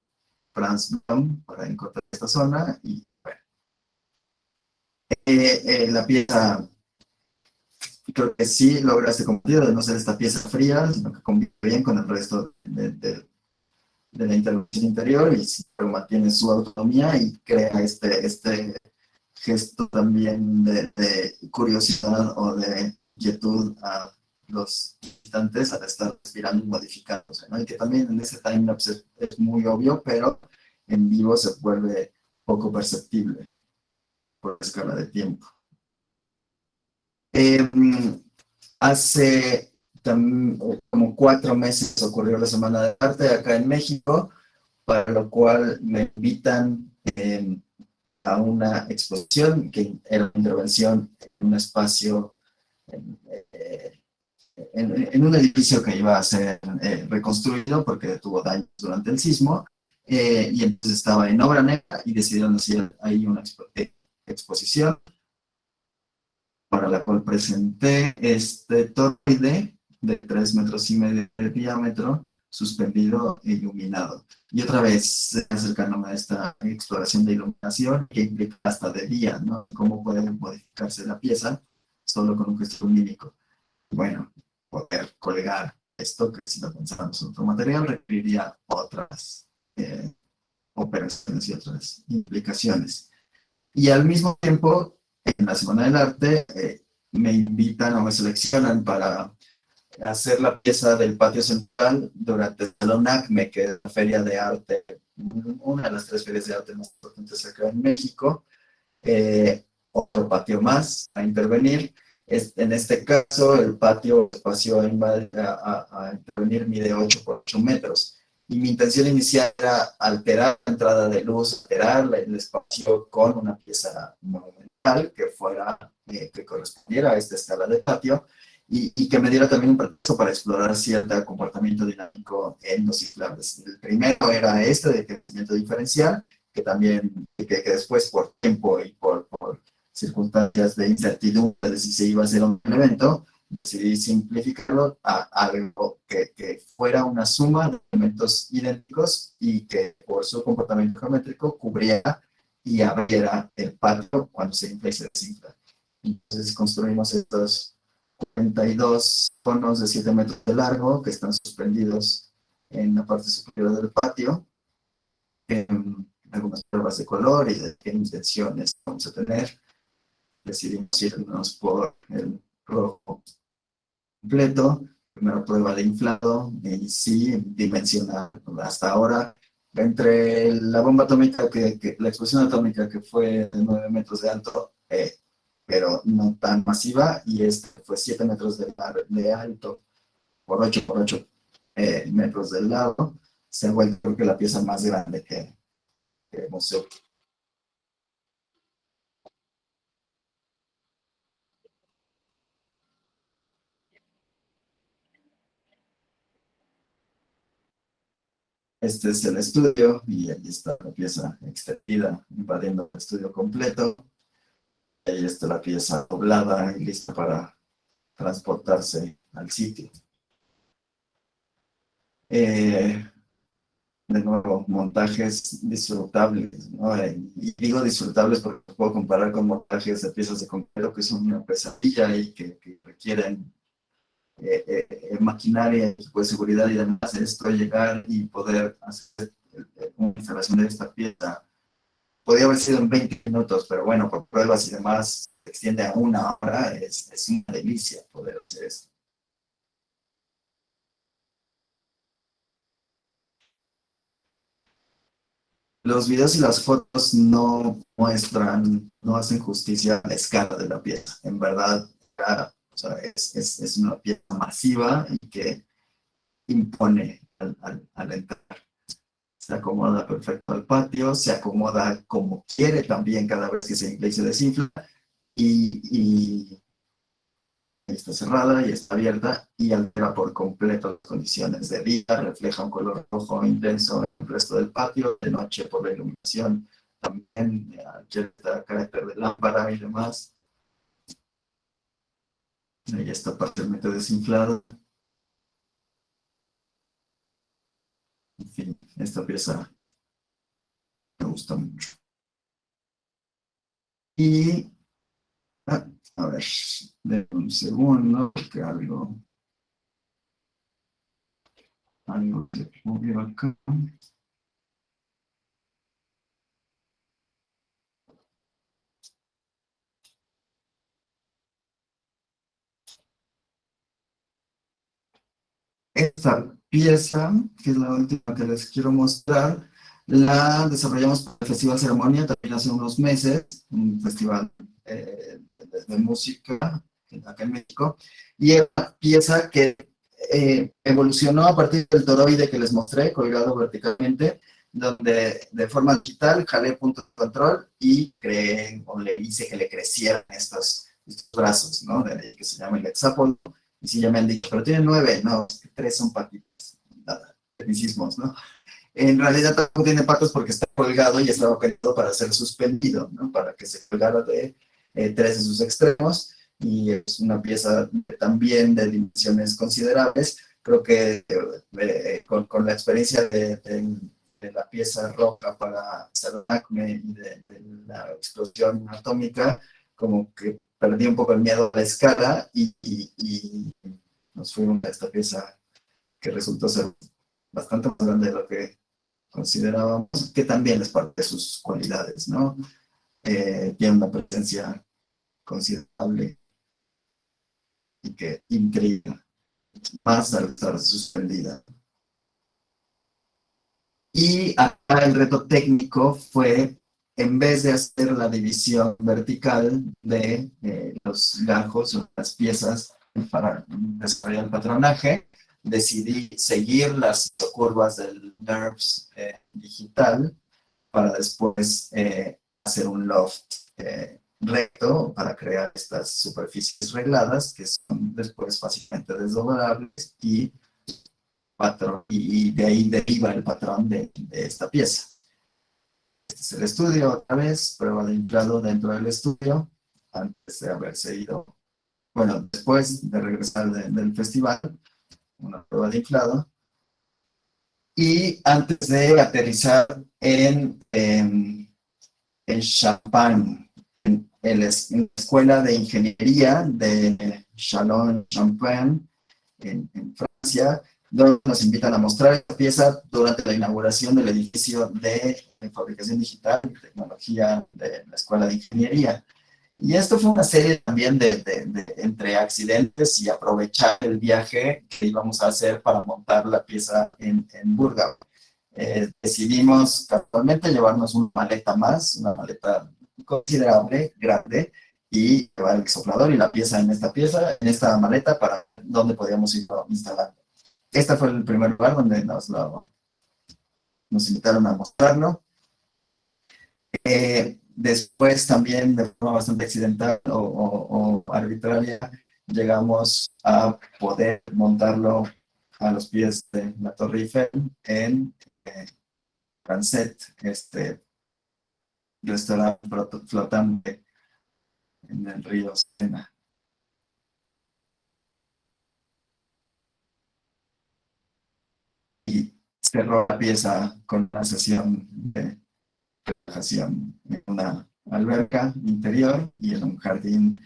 Franz Blum para encontrar esta zona y bueno, la pieza creo que sí logra este cometido de no ser esta pieza fría, sino que convive bien con el resto de la intervención interior y pero mantiene su autonomía y crea este gesto también de curiosidad o de inquietud a los visitantes al estar respirando y modificándose, ¿no? Y que también en ese timelapse es muy obvio, pero en vivo se vuelve poco perceptible por escala de tiempo. Hace como 4 meses ocurrió la Semana de Arte acá en México, para lo cual me invitan a una exposición que era una intervención en un espacio, en, en un edificio que iba a ser reconstruido porque tuvo daños durante el sismo, y entonces estaba en obra negra y decidieron hacer ahí una exposición para la cual presenté este toroide de 3,5 metros de diámetro, suspendido e iluminado. Y otra vez acercándome a esta exploración de iluminación que implica hasta de día, ¿no? Cómo puede modificarse la pieza solo con un gesto lumínico. Bueno, poder colgar esto, que si lo pensamos en otro material, requeriría otras operaciones y otras implicaciones. Y al mismo tiempo, en la Semana del Arte, me invitan o me seleccionan para hacer la pieza del patio central durante el Salón ACME, que es la feria de arte, una de las 3 ferias de arte más importantes acá en México. Otro patio más a intervenir. En este caso, el patio espacio a intervenir mide 8 por 8 metros. Y mi intención inicial era alterar la entrada de luz, alterar el espacio con una pieza monumental que fuera, que correspondiera a esta escala de patio y que me diera también un pretexto para explorar cierto comportamiento dinámico en los inflables. El primero era este de crecimiento diferencial, que también, que después por tiempo y por circunstancias de incertidumbre de si se iba a hacer un evento, decidí simplificarlo a algo que fuera una suma de elementos idénticos y que por su comportamiento geométrico cubriera y abriera el patio cuando se infla y se desinfla. Entonces construimos estos 42 conos de 7 metros de largo que están suspendidos en la parte superior del patio, algunas pruebas de color y de qué intenciones vamos a tener. Decidimos irnos por el rojo completo, primera prueba de inflado, y sí, dimensional. Hasta ahora, entre la bomba atómica, la explosión atómica que fue de 9 metros de alto, pero no tan masiva, y este fue 7 metros de alto por 8 por 8 metros del lado, se ha vuelto creo que la pieza más grande que hemos hecho. Este es el estudio y ahí está la pieza extendida, invadiendo el estudio completo. Ahí está la pieza doblada y lista para transportarse al sitio. De nuevo, montajes disfrutables, ¿no? Y digo disfrutables porque puedo comparar con montajes de piezas de concreto que son una pesadilla y que requieren maquinaria, equipo de seguridad y demás. Esto llegar y poder hacer una instalación de esta pieza podría haber sido en 20 minutos, pero bueno, por pruebas y demás se extiende a 1 hora. Es una delicia poder hacer esto. Los videos y las fotos no muestran, no hacen justicia a la escala de la pieza. En verdad, o sea, es una pieza masiva y que impone al entrar. Se acomoda perfecto al patio, se acomoda como quiere también cada vez que se infla y se desinfla, y está cerrada y está abierta y altera por completo las condiciones. De día refleja un color rojo intenso en el resto del patio, de noche por la iluminación también, aquí está el carácter de lámpara y demás. Ahí está parcialmente desinflado. En fin, esta pieza me gusta mucho. Y, a ver, denme un segundo, porque algo se movió acá. Esta pieza, que es la última que les quiero mostrar, la desarrollamos para el Festival Ceremonia también hace unos meses, un festival de música acá en México, y es una pieza que evolucionó a partir del toroide que les mostré, colgado verticalmente, donde de forma digital jalé punto de control y creé, o le hice que le crecieran estos brazos, ¿no? Que se llama el hexápodo. Y si ya me han dicho, pero tiene 9, no, es que 3 son patitas, nada, tecnicismos, ¿no? En realidad tampoco tiene patas porque está colgado y estaba conectado para ser suspendido, ¿no? Para que se colgara de 3 de sus extremos, y es una pieza también de dimensiones considerables. Creo que con la experiencia de la pieza roca para Sarnacme y de la explosión atómica, como que perdí un poco el miedo a la escala y nos fuimos a esta pieza que resultó ser bastante más grande de lo que considerábamos, que también es parte de sus cualidades, ¿no? Tiene una presencia considerable y que intriga, más al estar suspendida. Y acá el reto técnico fue, en vez de hacer la división vertical de los gajos o las piezas para desarrollar el patronaje, decidí seguir las curvas del NURBS digital para después hacer un loft recto para crear estas superficies regladas que son después fácilmente desdoblables y de ahí deriva el patrón de esta pieza. Este es el estudio, otra vez, prueba de inflado dentro del estudio, antes de haberse ido, bueno, después de regresar del festival, una prueba de inflado, y antes de aterrizar en Champagne, en la Escuela de Ingeniería de Châlons-Champagne, en Francia, donde nos invitan a mostrar esta pieza durante la inauguración del edificio de fabricación digital y tecnología de la Escuela de Ingeniería. Y esto fue una serie también entre accidentes y aprovechar el viaje que íbamos a hacer para montar la pieza en Burgau. Decidimos casualmente llevarnos una maleta más, una maleta considerable, grande, y llevar el exoplador y la pieza en esta maleta para donde podíamos ir instalando. Este fue el primer lugar donde nos invitaron a mostrarlo. Después también de forma bastante accidental o arbitraria llegamos a poder montarlo a los pies de la Torre Eiffel en Transet, este restaurante flotante en el río Sena. Y cerró la pieza con una sesión de relajación en una alberca interior y en un jardín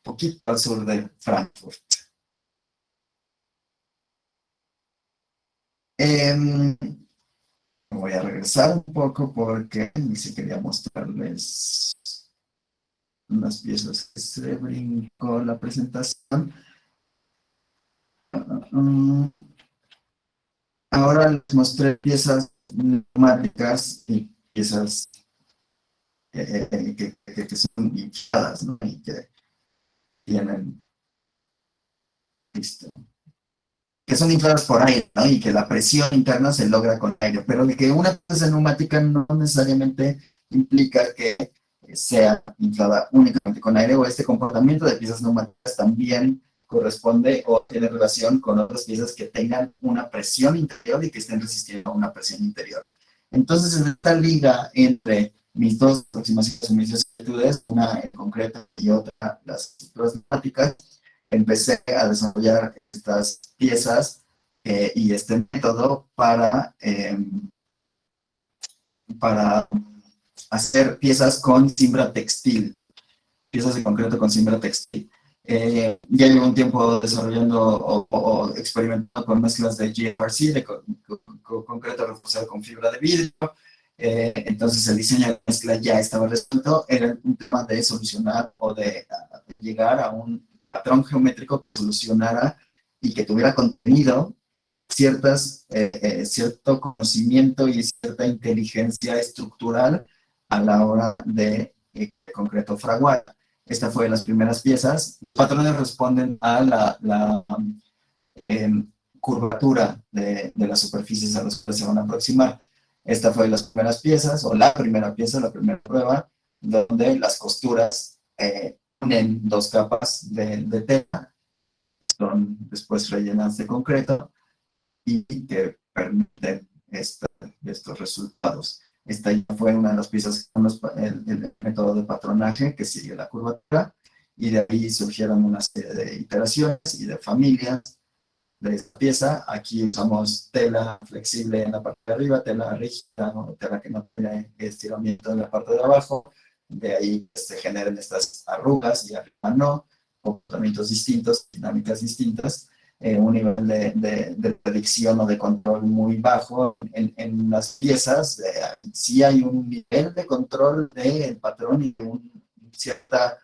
poquito al sur de Frankfurt. Voy a regresar un poco porque ni siquiera quería mostrarles unas piezas que se brincó la presentación. Ahora les mostré piezas neumáticas y piezas que son infladas, ¿no? Y que tienen, listo, que son infladas por aire, ¿no? Y que la presión interna se logra con aire, pero de que una pieza neumática no necesariamente implica que sea inflada únicamente con aire, o este comportamiento de piezas neumáticas también corresponde o tiene relación con otras piezas que tengan una presión interior y que estén resistiendo a una presión interior. Entonces, en esta liga entre mis dos aproximaciones y mis dos actitudes, una en concreto y otra las estructuras temáticas, empecé a desarrollar estas piezas y este método para hacer piezas con cimbra textil, piezas en concreto con cimbra textil. Ya llevo un tiempo desarrollando o experimentando con mezclas de GFRC, de concreto reforzado con fibra de vidrio. Entonces el diseño de la mezcla ya estaba resuelto. Era un tema de solucionar o de llegar a un patrón geométrico que solucionara y que tuviera contenido cierto conocimiento y cierta inteligencia estructural a la hora de concreto fraguar. Esta fue de las primeras piezas. Los patrones responden a la curvatura de las superficies a las que se van a aproximar. Esta fue de las primeras piezas, o la primera pieza, la primera prueba, donde las costuras unen dos capas de tela, son después rellenas de concreto y que permiten estos resultados. Esta ya fue una de las piezas con el método de patronaje que sigue la curvatura, y de ahí surgieron una serie de iteraciones y de familias de esta pieza. Aquí usamos tela flexible en la parte de arriba, tela rígida, ¿no? Tela que no tiene estiramiento en la parte de abajo. De ahí se generan estas arrugas y arriba no, comportamientos distintos, dinámicas distintas. Un nivel de predicción o de control muy bajo en las piezas. Sí hay un nivel de control del patrón y de cierta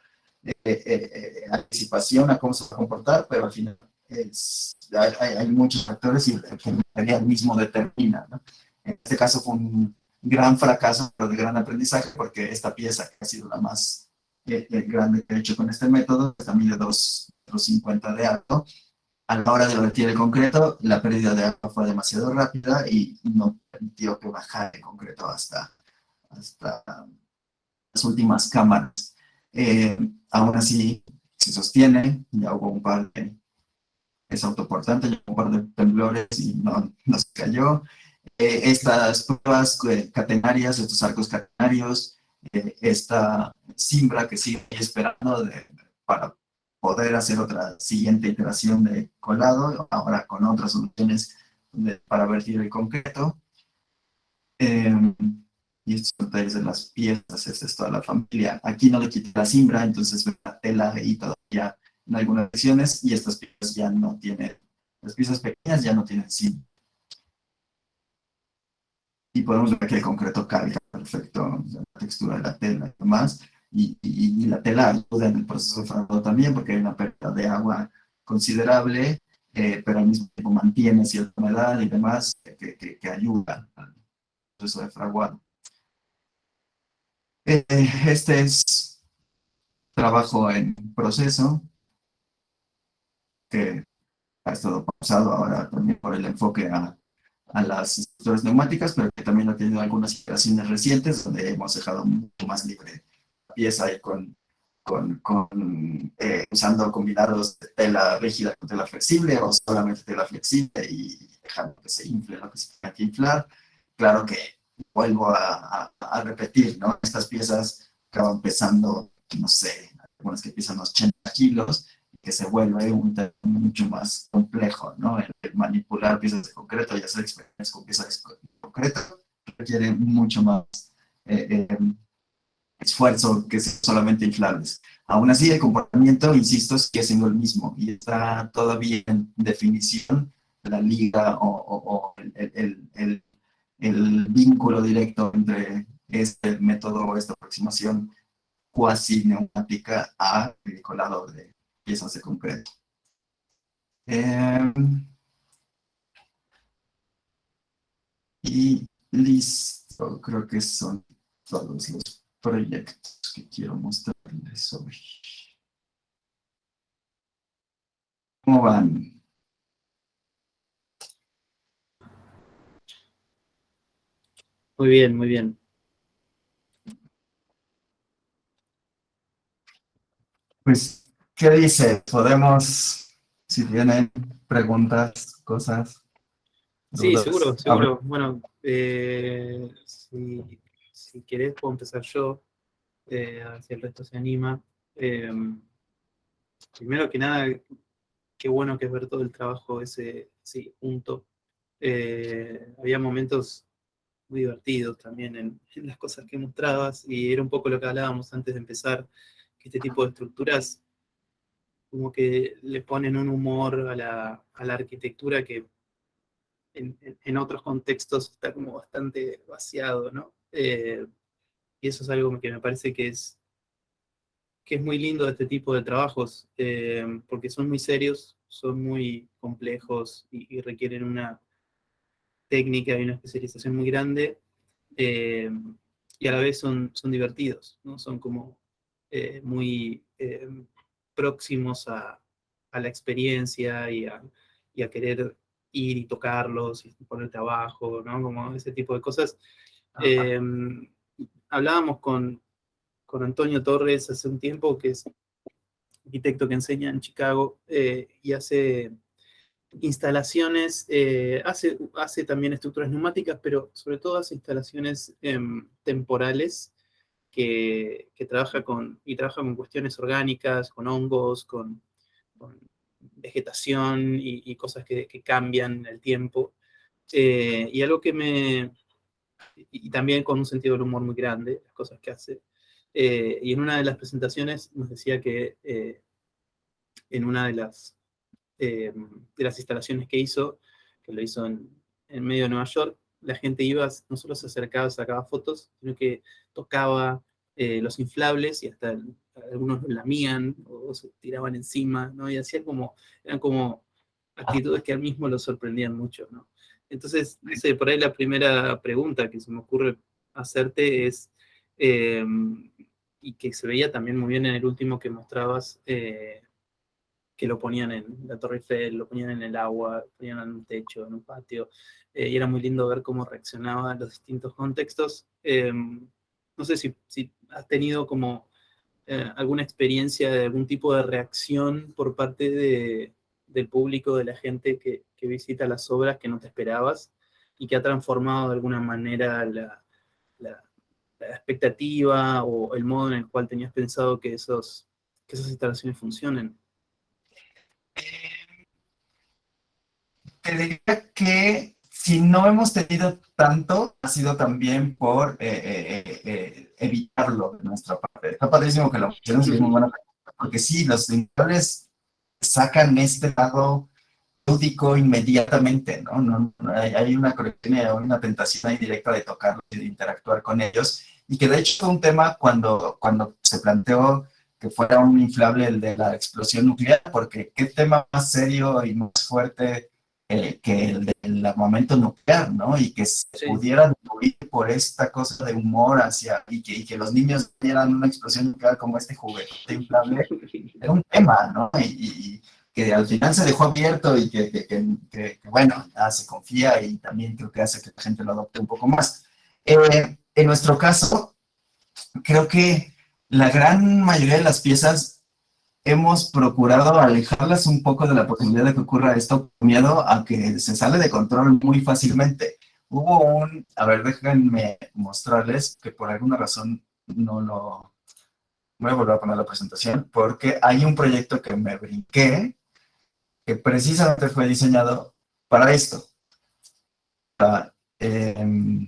anticipación a cómo se va a comportar, pero al final hay muchos factores y que el material mismo determina, ¿no? En este caso fue un gran fracaso, pero de gran aprendizaje, porque esta pieza, que ha sido la más grande que he hecho con este método, está mide 2,50 de alto. A la hora de vertir el concreto, la pérdida de agua fue demasiado rápida y no permitió que bajara el concreto hasta las últimas cámaras. Aún así, se sostiene, ya hubo un par de, es autoportante, ya hubo un par de temblores y no se cayó. Estas pruebas catenarias, estos arcos catenarios, esta cimbra que sigue esperando para poder hacer otra siguiente iteración de colado, ahora con otras soluciones para vertir el concreto. Y estos son detalles de las piezas, esta es toda la familia. Aquí no le quité la cimbra, entonces ve la tela y todavía en algunas secciones, y estas piezas ya no tienen, las piezas pequeñas ya no tienen cimbra. Y podemos ver que el concreto calca perfecto la textura de la tela y demás. Y la tela ayuda en el proceso de fragado también, porque hay una pérdida de agua considerable, pero al mismo tiempo mantiene cierta humedad y demás que ayuda al proceso de fraguado. Este es trabajo en proceso que ha estado pausado ahora también por el enfoque a las estructuras neumáticas, pero que también ha tenido algunas iteraciones recientes donde hemos dejado mucho más libre la pieza y usando combinados de tela rígida con tela flexible o solamente tela flexible y dejando que se infle lo que se tenga que inflar. Claro que vuelvo a repetir, ¿no? Estas piezas acaban pesando, no sé, algunas que pesan 80 kilos, que se vuelve un tema mucho más complejo, ¿no? El manipular piezas de concreto y hacer experimentos con piezas de concreto requiere mucho más esfuerzo que solamente inflables. Aún así, el comportamiento, insisto, sigue siendo el mismo y está todavía en definición la liga o el vínculo directo entre este método o esta aproximación cuasi neumática a el colado de piezas de concreto. Y listo, creo que son todos los proyectos que quiero mostrarles hoy. ¿Cómo van? Muy bien, muy bien. Pues, ¿qué dice? Podemos, si tienen preguntas, cosas. Sí, dudas. seguro, seguro. Bueno, si querés puedo empezar yo, a ver si el resto se anima. Eh, Primero que nada, qué bueno que es ver todo el trabajo ese, sí, junto. Había momentos muy divertidos también en las cosas que mostrabas y era un poco lo que hablábamos antes de empezar, que este tipo de estructuras como que le ponen un humor a la arquitectura que en otros contextos está como bastante vaciado, ¿no? Y eso es algo que me parece que es muy lindo de este tipo de trabajos, porque son muy serios, son muy complejos y requieren una técnica y una especialización muy grande, eh, y a la vez son divertidos, ¿no? Son como muy próximos a la experiencia y a querer ir y tocarlos y ponerte abajo, ¿no? Como ese tipo de cosas. Eh, Hablábamos con Antonio Torres hace un tiempo, que es arquitecto que enseña en Chicago, y hace instalaciones, hace también estructuras neumáticas, pero sobre todo hace instalaciones temporales que trabaja con cuestiones orgánicas, con hongos, con vegetación y cosas que cambian en el tiempo. Y algo que y también con un sentido del humor muy grande, las cosas que hace. Y en una de las presentaciones nos decía que en una de las instalaciones que hizo, que lo hizo en medio de Nueva York, la gente iba, no solo se acercaba, sacaba fotos, sino que tocaba los inflables y hasta algunos los lamían o se tiraban encima, ¿no? Y hacían como, eran como actitudes que al mismo lo sorprendían mucho, ¿no? Entonces, no sé, por ahí la primera pregunta que se me ocurre hacerte es, eh, y que se veía también muy bien en el último que mostrabas, que lo ponían en la Torre Eiffel, lo ponían en el agua, lo ponían en un techo, en un patio, y era muy lindo ver cómo reaccionaba a los distintos contextos. No sé si has tenido como alguna experiencia de algún tipo de reacción por parte del público, de la gente que visita las obras que no te esperabas y que ha transformado de alguna manera la, la expectativa o el modo en el cual tenías pensado que esas instalaciones funcionen. Te diría que si no hemos tenido tanto, ha sido también por evitarlo de nuestra parte. Está padrísimo que lo menciones y es muy buena pregunta, porque sí, los limpiables sacan este lado lúdico inmediatamente, ¿no? Hay una conexión y hay una tentación ahí directa de tocarlos y de interactuar con ellos, y que de hecho fue un tema cuando se planteó que fuera un inflable el de la explosión nuclear, porque qué tema más serio y más fuerte que el del armamento nuclear, ¿no? Y que se Sí. pudiera diluir por esta cosa de humor y que los niños vieran una explosión nuclear como este juguete inflable, era un tema, ¿no? Y que al final se dejó abierto y que, bueno, ya se confía y también creo que hace que la gente lo adopte un poco más. En nuestro caso, creo que la gran mayoría de las piezas hemos procurado alejarlas un poco de la posibilidad de que ocurra esto, por miedo a que se sale de control muy fácilmente. A ver, déjenme mostrarles que por alguna razón no lo, voy a volver a poner la presentación, porque hay un proyecto que me brinqué, que precisamente fue diseñado para esto, eh,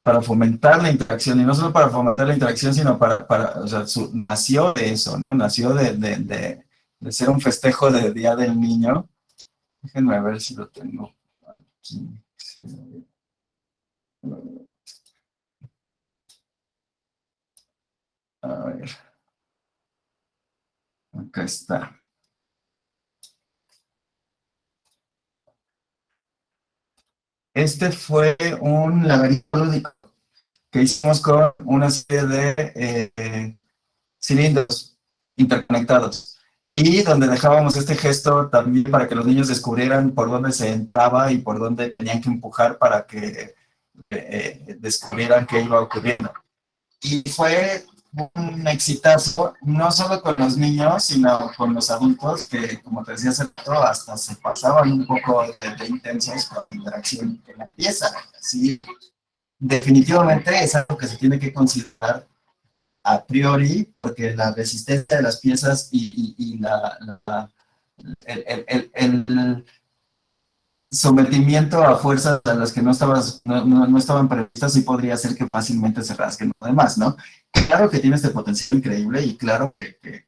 para fomentar la interacción, y no solo para fomentar la interacción, sino o sea, nació de eso, ¿no? Nació de ser un festejo del Día del Niño. Déjenme ver si lo tengo aquí. A ver, acá está. Este fue un laberinto lúdico que hicimos con una serie de cilindros interconectados. Y donde dejábamos este gesto también para que los niños descubrieran por dónde se entraba y por dónde tenían que empujar para que descubrieran qué iba ocurriendo. Y fue un exitazo, no solo con los niños, sino con los adultos, que como te decía hace rato, hasta se pasaban un poco de intensos con la interacción en la pieza. Sí, definitivamente es algo que se tiene que considerar a priori, porque la resistencia de las piezas y el sometimiento a fuerzas a las que no estaban previstas, sí podría ser que fácilmente se rasguen lo demás, ¿no? Claro que tiene este potencial increíble y claro que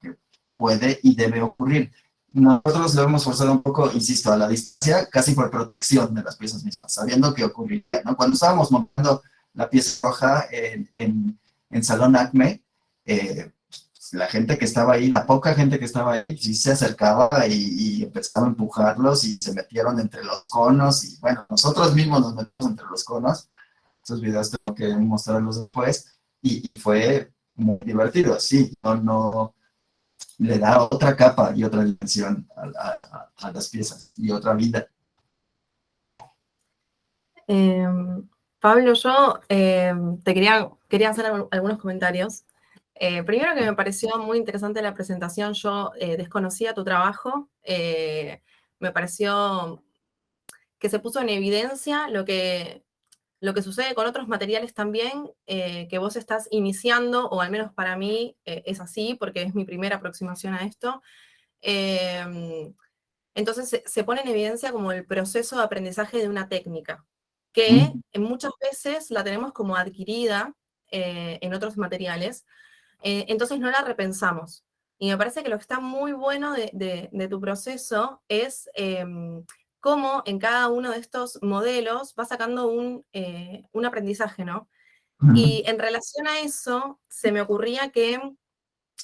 puede y debe ocurrir. Nosotros lo hemos forzado un poco, insisto, a la distancia, casi por protección de las piezas mismas, sabiendo que ocurriría, ¿no? Cuando estábamos montando la pieza roja en Salón Acme, la gente que estaba ahí, la poca gente que estaba ahí, sí se acercaba y empezaba a empujarlos y se metieron entre los conos y bueno, nosotros mismos nos metimos entre los conos. Esos videos tengo que mostrarlos después y fue muy divertido, sí, no, le da otra capa y otra dimensión a las piezas y otra vida. Pablo, yo te quería hacer algunos comentarios. Primero que me pareció muy interesante la presentación, yo desconocía tu trabajo, me pareció que se puso en evidencia lo que sucede con otros materiales también, que vos estás iniciando, o al menos para mí es así, porque es mi primera aproximación a esto. Entonces se pone en evidencia como el proceso de aprendizaje de una técnica, que muchas veces la tenemos como adquirida en otros materiales, entonces no la repensamos. Y me parece que lo que está muy bueno de tu proceso es cómo en cada uno de estos modelos va sacando un aprendizaje, ¿no? Y en relación a eso, se me ocurría que,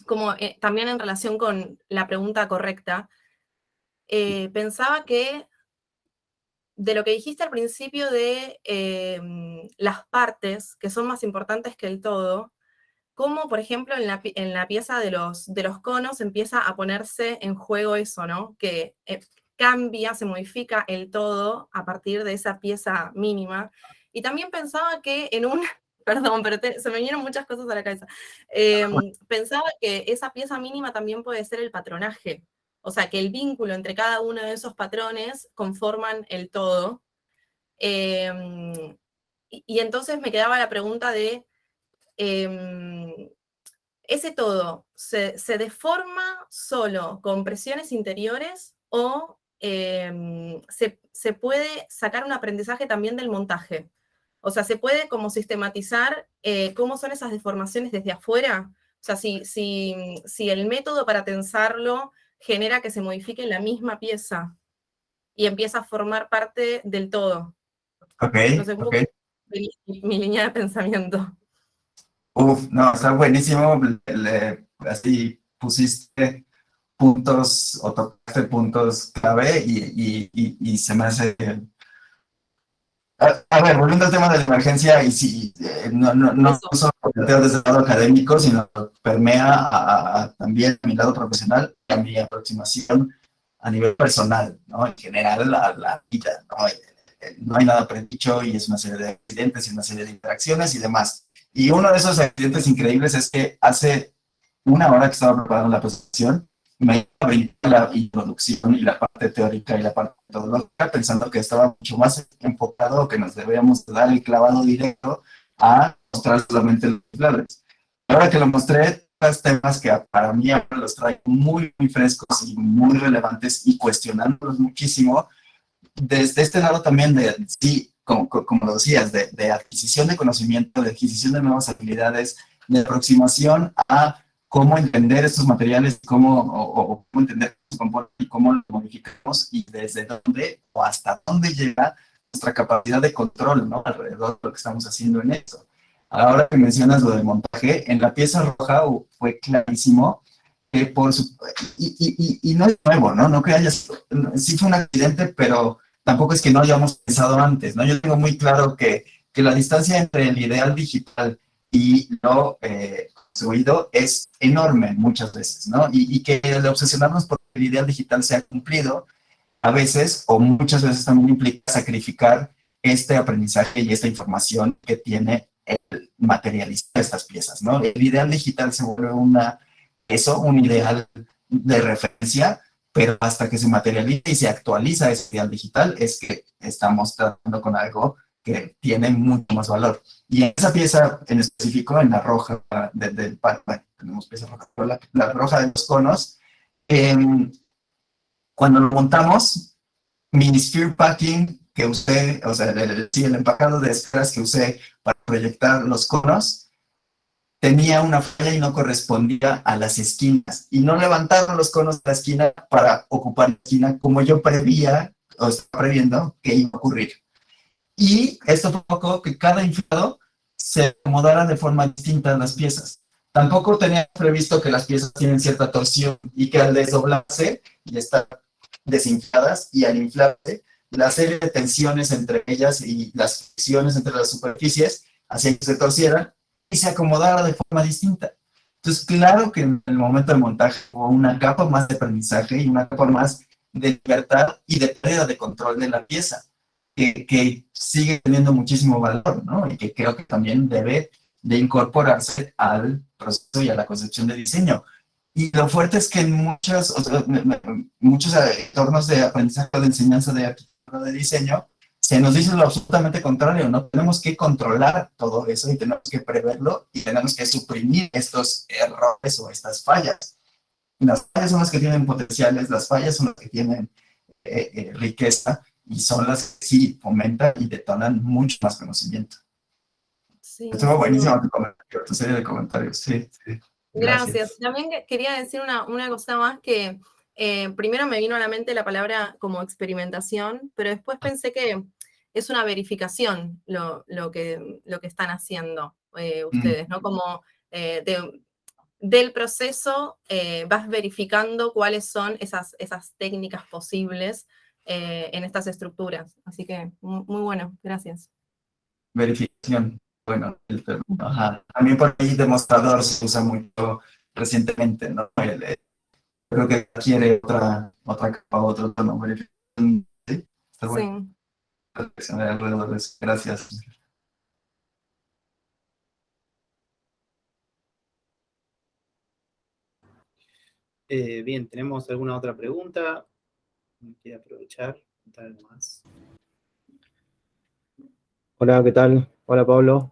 como también en relación con la pregunta correcta, pensaba que de lo que dijiste al principio de las partes que son más importantes que el todo, como por ejemplo en la pieza de los conos empieza a ponerse en juego eso, ¿no? Que cambia, se modifica el todo a partir de esa pieza mínima. Y también pensaba que en un, perdón, pero se me vinieron muchas cosas a la cabeza. Pensaba que esa pieza mínima también puede ser el patronaje. O sea, que el vínculo entre cada uno de esos patrones conforman el todo. Y entonces me quedaba la pregunta de, ¿ese todo se deforma solo con presiones interiores o se puede sacar un aprendizaje también del montaje? O sea, ¿se puede como sistematizar cómo son esas deformaciones desde afuera? O sea, si el método para tensarlo genera que se modifique la misma pieza y empieza a formar parte del todo. Ok, No sé, un poco mi línea de pensamiento. Uf, no, está buenísimo. Así pusiste puntos o tocaste puntos clave y se me hace... A ver, volviendo al tema de la emergencia, y sí, no solo desde el lado académico, sino permea también a mi lado profesional, a mi aproximación a nivel personal, ¿no? En general, la vida, ¿no? No hay nada predicho y es una serie de accidentes y una serie de interacciones y demás. Y uno de esos accidentes increíbles es que hace una hora que estaba preparando la presentación, me abrí la introducción y la parte teórica y la parte metodológica pensando que estaba mucho más enfocado, que nos debíamos dar el clavado directo a mostrar solamente los claves. Ahora que lo mostré, los temas que para mí ahora los traigo muy, muy frescos y muy relevantes y cuestionándolos muchísimo, desde este lado también de, sí, como lo decías, de adquisición de conocimiento, de adquisición de nuevas habilidades, de aproximación a cómo entender estos materiales, cómo entender su componente y cómo lo modificamos y desde dónde o hasta dónde llega nuestra capacidad de control, ¿no? Alrededor de lo que estamos haciendo en eso. Ahora que mencionas lo de montaje, en la pieza roja fue clarísimo que y no es nuevo, ¿no? No que sí fue un accidente, pero tampoco es que no hayamos pensado antes, ¿no? Yo tengo muy claro que la distancia entre el ideal digital y lo construido es enorme muchas veces, ¿no? Y que el obsesionarnos por el ideal digital sea cumplido, a veces o muchas veces también implica sacrificar este aprendizaje y esta información que tiene el materializar estas piezas, ¿no? El ideal digital se vuelve un ideal de referencia, pero hasta que se materializa y se actualiza ese ideal digital es que estamos tratando con algo que tiene mucho más valor. Y en esa pieza en específico, en la roja del bueno, tenemos pieza roja, pero la roja de los conos, cuando lo montamos, mi sphere packing que usé, o sea, el empacado de esferas que usé para proyectar los conos, tenía una falla y no correspondía a las esquinas. Y no levantaron los conos de la esquina para ocupar la esquina como yo prevía, o estaba previendo que iba a ocurrir. Y esto provocó que cada inflado se acomodara de forma distinta a las piezas. Tampoco tenía previsto que las piezas tienen cierta torsión y que al desdoblarse y estar desinfladas y al inflarse, la serie de tensiones entre ellas y las fricciones entre las superficies hacían que se torcieran y se acomodara de forma distinta. Entonces, claro que en el momento del montaje hubo una capa más de aprendizaje y una capa más de libertad y de pérdida de control de la pieza, que sigue teniendo muchísimo valor, ¿no? Y que creo que también debe de incorporarse al proceso y a la concepción de diseño. Y lo fuerte es que en muchos entornos de aprendizaje o de enseñanza de arquitectura de diseño, se nos dice lo absolutamente contrario, ¿no? Tenemos que controlar todo eso y tenemos que preverlo y tenemos que suprimir estos errores o estas fallas. Las fallas son las que tienen potenciales, las fallas son las que tienen riqueza y son las que sí fomentan y detonan mucho más conocimiento. Sí, Estuvo buenísimo tu serie de comentarios, sí. Gracias. También quería decir una cosa más que primero me vino a la mente la palabra como experimentación, pero después pensé que es una verificación lo que están haciendo ustedes, ¿no? Como del proceso vas verificando cuáles son esas técnicas posibles en estas estructuras. Así que muy bueno, gracias. Verificación. Bueno, el término. Ajá. También por ahí demostrador se usa mucho recientemente, ¿no? Creo que quiere otra capa, otro tono. Verificación. Sí, está bueno. Sí. Reflexionar alrededor de eso. Gracias. Bien, ¿tenemos alguna otra pregunta? Quiero aprovechar, contar algo más. Hola, ¿qué tal? Hola, Pablo.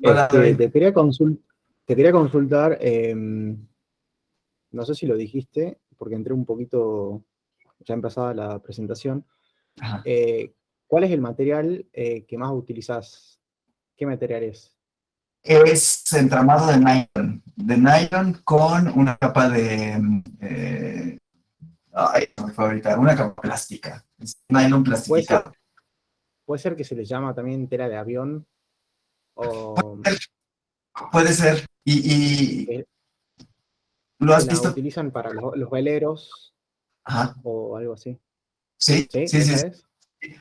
Hola, David. Te quería consultar, no sé si lo dijiste, porque entré un poquito ya empezada la presentación. Ajá. ¿Cuál es el material que más utilizas? ¿Qué material es? Es entramado de nylon con una capa de, no me fue ahorita, una capa plástica, es nylon plastificado. ¿Puede ser que se le llama también tela de avión? O Puede ser, y ¿lo has la visto? utilizan para los veleros. Ajá. O algo así. Sí, ¿Sí? sí, ¿Esa sí, es?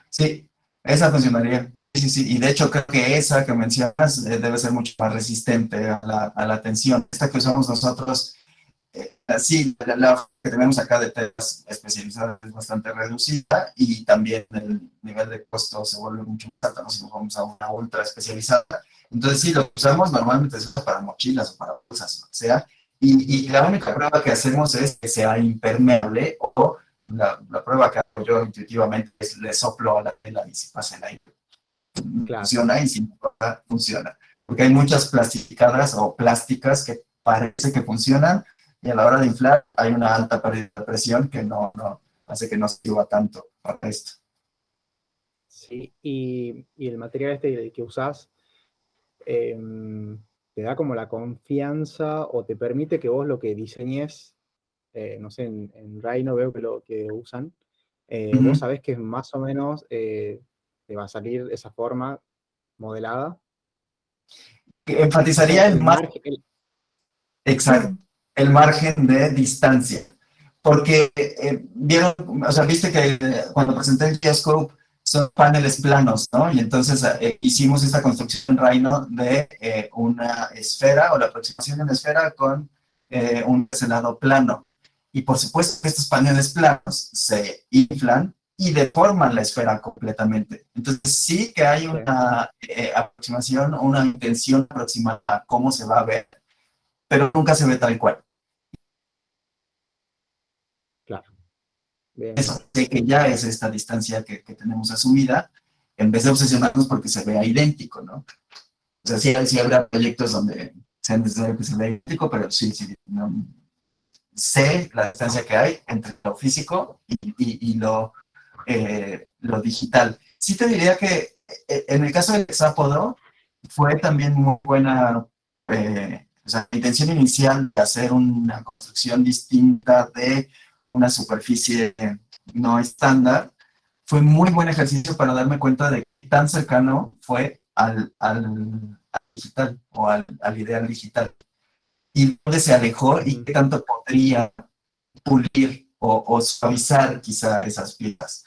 sí, esa funcionaría. Sí, sí, sí, y de hecho creo que esa que mencionas debe ser mucho más resistente a la tensión. Esta que usamos nosotros, sí, la que tenemos acá de telas especializadas es bastante reducida y también el nivel de costo se vuelve mucho más alto, ¿no? Si nos vamos a una ultra especializada. Entonces sí, lo que usamos normalmente se usa para mochilas o para bolsas, o sea, y la única prueba que hacemos es que sea impermeable o la prueba que hago yo intuitivamente es le soplo a la tela y se pasa el aire. Claro. Funciona y sin importar, funciona. Porque hay muchas plastificadas o plásticas que parece que funcionan y a la hora de inflar hay una alta pérdida de presión que no hace que no sirva tanto para esto. Sí, y el material este que usás, ¿te da como la confianza o te permite que vos lo que diseñes, no sé, en Rhino veo que lo que usan, vos sabés que más o menos te va a salir de esa forma modelada? Enfatizaría el margen, exacto, el margen de distancia. Porque vieron, o sea, viste que cuando presenté el Geoscope son paneles planos, ¿no? Y entonces hicimos esta construcción en Rhino de una esfera o la aproximación de una esfera con un lado plano. Y por supuesto que estos paneles planos se inflan y deforman la esfera completamente. Entonces sí que hay una aproximación o una intención aproximada a cómo se va a ver, pero nunca se ve tal cual. Claro. Bien. Eso, sé que ya es esta distancia que tenemos asumida, en vez de obsesionarnos porque se vea idéntico, ¿no? O sea, sí habrá proyectos donde sea necesario que se vea idéntico, pero sí, no, sé la distancia que hay entre lo físico y lo digital. Sí te diría que en el caso del hexápodo fue también muy buena, o sea, la intención inicial de hacer una construcción distinta de una superficie no estándar, fue muy buen ejercicio para darme cuenta de qué tan cercano fue al digital o al ideal digital y dónde se alejó y qué tanto podría pulir o suavizar quizá esas piezas.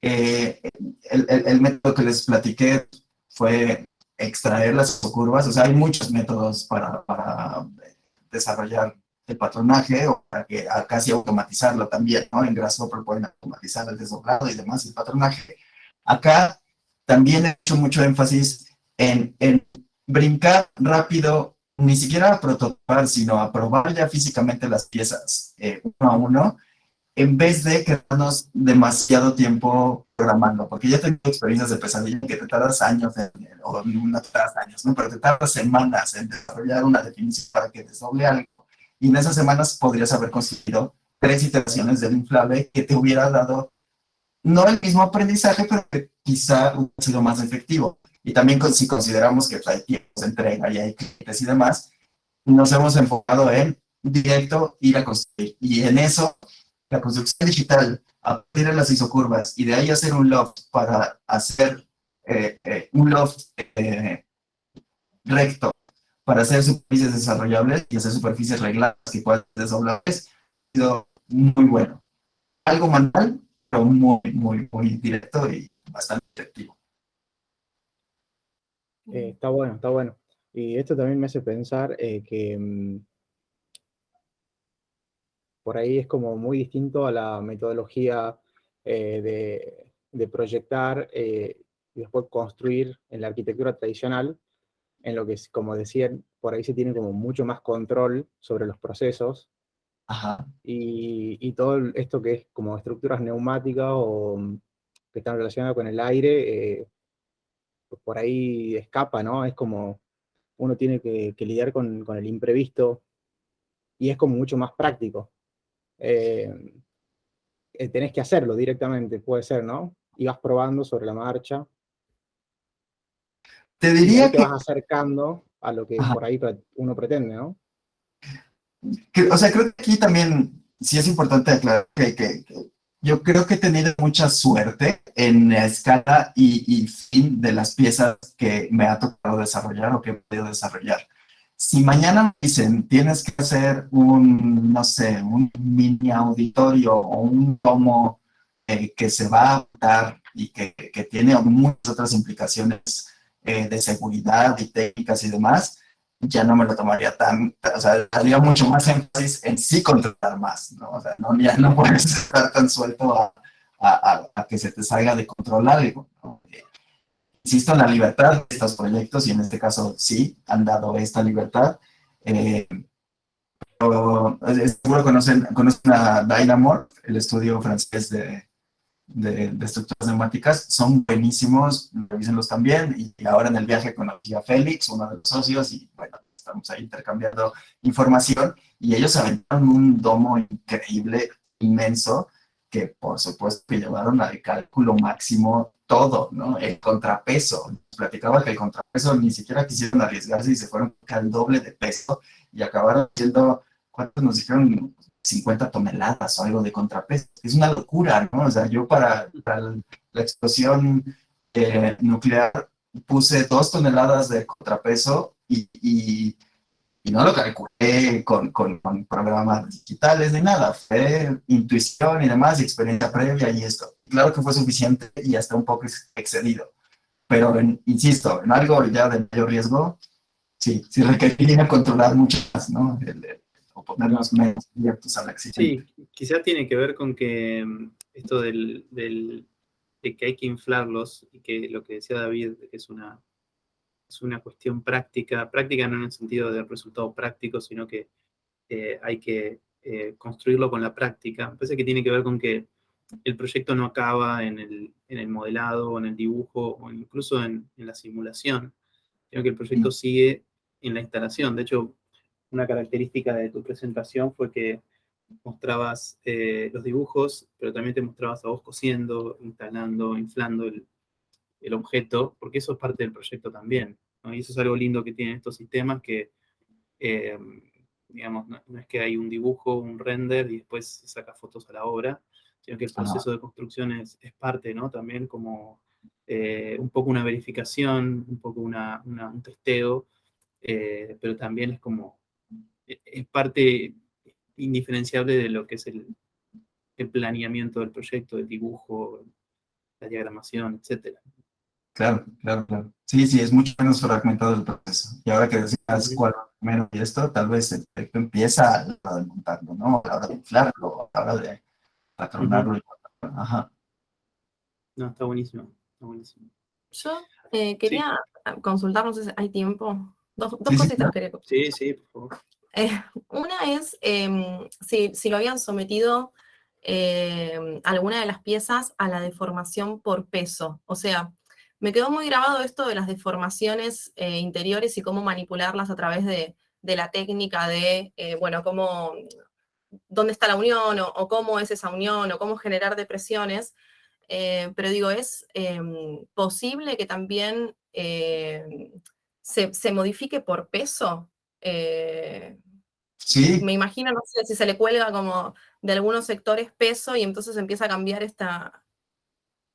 El método que les platiqué fue extraer las curvas, o sea, hay muchos métodos para desarrollar el patronaje o para que casi automatizarlo también, ¿no? En Grasshopper pueden automatizar el desdoblado y demás, el patronaje. Acá también he hecho mucho énfasis en brincar rápido, ni siquiera a prototipar, sino a probar ya físicamente las piezas uno a uno, en vez de quedarnos demasiado tiempo programando, porque ya tengo experiencias de pesadilla que te tardas años, o no te tardas años, ¿no? Pero te tardas semanas en desarrollar una definición para que desdoble algo. Y en esas semanas podrías haber conseguido 3 iteraciones del inflable que te hubiera dado no el mismo aprendizaje, pero que quizá hubiera sido más efectivo. Y también si consideramos que hay tiempos de entrega y hay clientes y demás, nos hemos enfocado en directo ir a construir. Y en eso, la construcción digital, a partir de las isocurvas y de ahí hacer un loft para hacer un loft recto, para hacer superficies desarrollables y hacer superficies regladas que puedan ser desdoblables, ha sido muy bueno. Algo manual, pero muy directo y bastante efectivo. Está bueno, está bueno. Y esto también me hace pensar que por ahí es como muy distinto a la metodología de proyectar y después construir en la arquitectura tradicional, en lo que, como decían, por ahí se tiene como mucho más control sobre los procesos. Ajá. Y todo esto que es como estructuras neumáticas o que están relacionadas con el aire, por ahí escapa, ¿no? Es como uno tiene que lidiar con el imprevisto y es como mucho más práctico. Tenés que hacerlo directamente, puede ser, ¿no? Y vas probando sobre la marcha. Te Y ahí diría te que, vas acercando a lo que ajá, por ahí uno pretende, ¿no? o sea, creo que aquí también sí es importante aclarar que yo creo que he tenido mucha suerte en la escala y fin de las piezas que me ha tocado desarrollar o que he podido desarrollar. Si mañana me dicen, tienes que hacer no sé, un mini auditorio o un tomo que se va a dar y que tiene muchas otras implicaciones de seguridad y técnicas y demás, ya no me lo tomaría o sea, daría mucho más énfasis en sí controlar más, ¿no? O sea, ya no puedes estar tan suelto a que se te salga de control algo, ¿no? Insisto en la libertad de estos proyectos y en este caso sí, han dado esta libertad. Pero seguro conocen a Dynamore, el estudio francés de estructuras neumáticas, son buenísimos, revísenlos también, y ahora en el viaje conocí a Félix, uno de los socios, y bueno, estamos ahí intercambiando información, y ellos aventaron un domo increíble, inmenso, que por supuesto que llevaron al cálculo máximo todo, ¿no? El contrapeso, platicaba que el contrapeso ni siquiera quisieron arriesgarse y se fueron al doble de peso, y acabaron siendo, ¿cuántos nos dijeron? 50 toneladas o algo de contrapeso. Es una locura, ¿no? O sea, yo para la explosión nuclear puse 2 toneladas de contrapeso y no lo calculé con programas digitales ni nada. Fue intuición y demás, y experiencia previa y esto. Claro que fue suficiente y hasta un poco excedido. Pero, insisto, en algo ya de mayor riesgo, sí requeriría controlar mucho más, ¿no? O ponernos menos abiertos a la exigencia. Sí, quizás tiene que ver con que esto del de que hay que inflarlos y que lo que decía David es una cuestión práctica no en el sentido del resultado práctico, sino que hay que construirlo con la práctica. Me parece que tiene que ver con que el proyecto no acaba en el modelado, o en el dibujo, o incluso en la simulación, sino que el proyecto sigue en la instalación. De hecho, una característica de tu presentación fue que mostrabas los dibujos, pero también te mostrabas a vos cosiendo, instalando, inflando el objeto, porque eso es parte del proyecto también, ¿no? Y eso es algo lindo que tienen estos sistemas que, digamos, no es que hay un dibujo, un render y después se saca fotos a la obra, sino que el proceso de construcción es parte, ¿no? También como un poco una verificación, un poco un testeo, pero también es como, es parte indiferenciable de lo que es el planeamiento del proyecto, el dibujo, la diagramación, etc. Claro, claro, claro. Sí, sí, es mucho menos fragmentado el proceso. Y ahora que decías cuál primero y esto, tal vez el proyecto empieza a la hora de montarlo, ¿no? A la hora de inflarlo, a la hora de patronarlo. Ajá. No, está buenísimo, está buenísimo. Yo quería consultar, no sé si hay tiempo. Dos Sí, cositas quería consultar. Sí, por favor. Una es si lo habían sometido alguna de las piezas a la deformación por peso. O sea, me quedó muy grabado esto de las deformaciones interiores y cómo manipularlas a través de la técnica de, bueno, dónde está la unión o cómo es esa unión o cómo generar depresiones. Pero digo, ¿es posible que también se modifique por peso? Sí, Me imagino, no sé, si se le cuelga como de algunos sectores peso y entonces empieza a cambiar esta...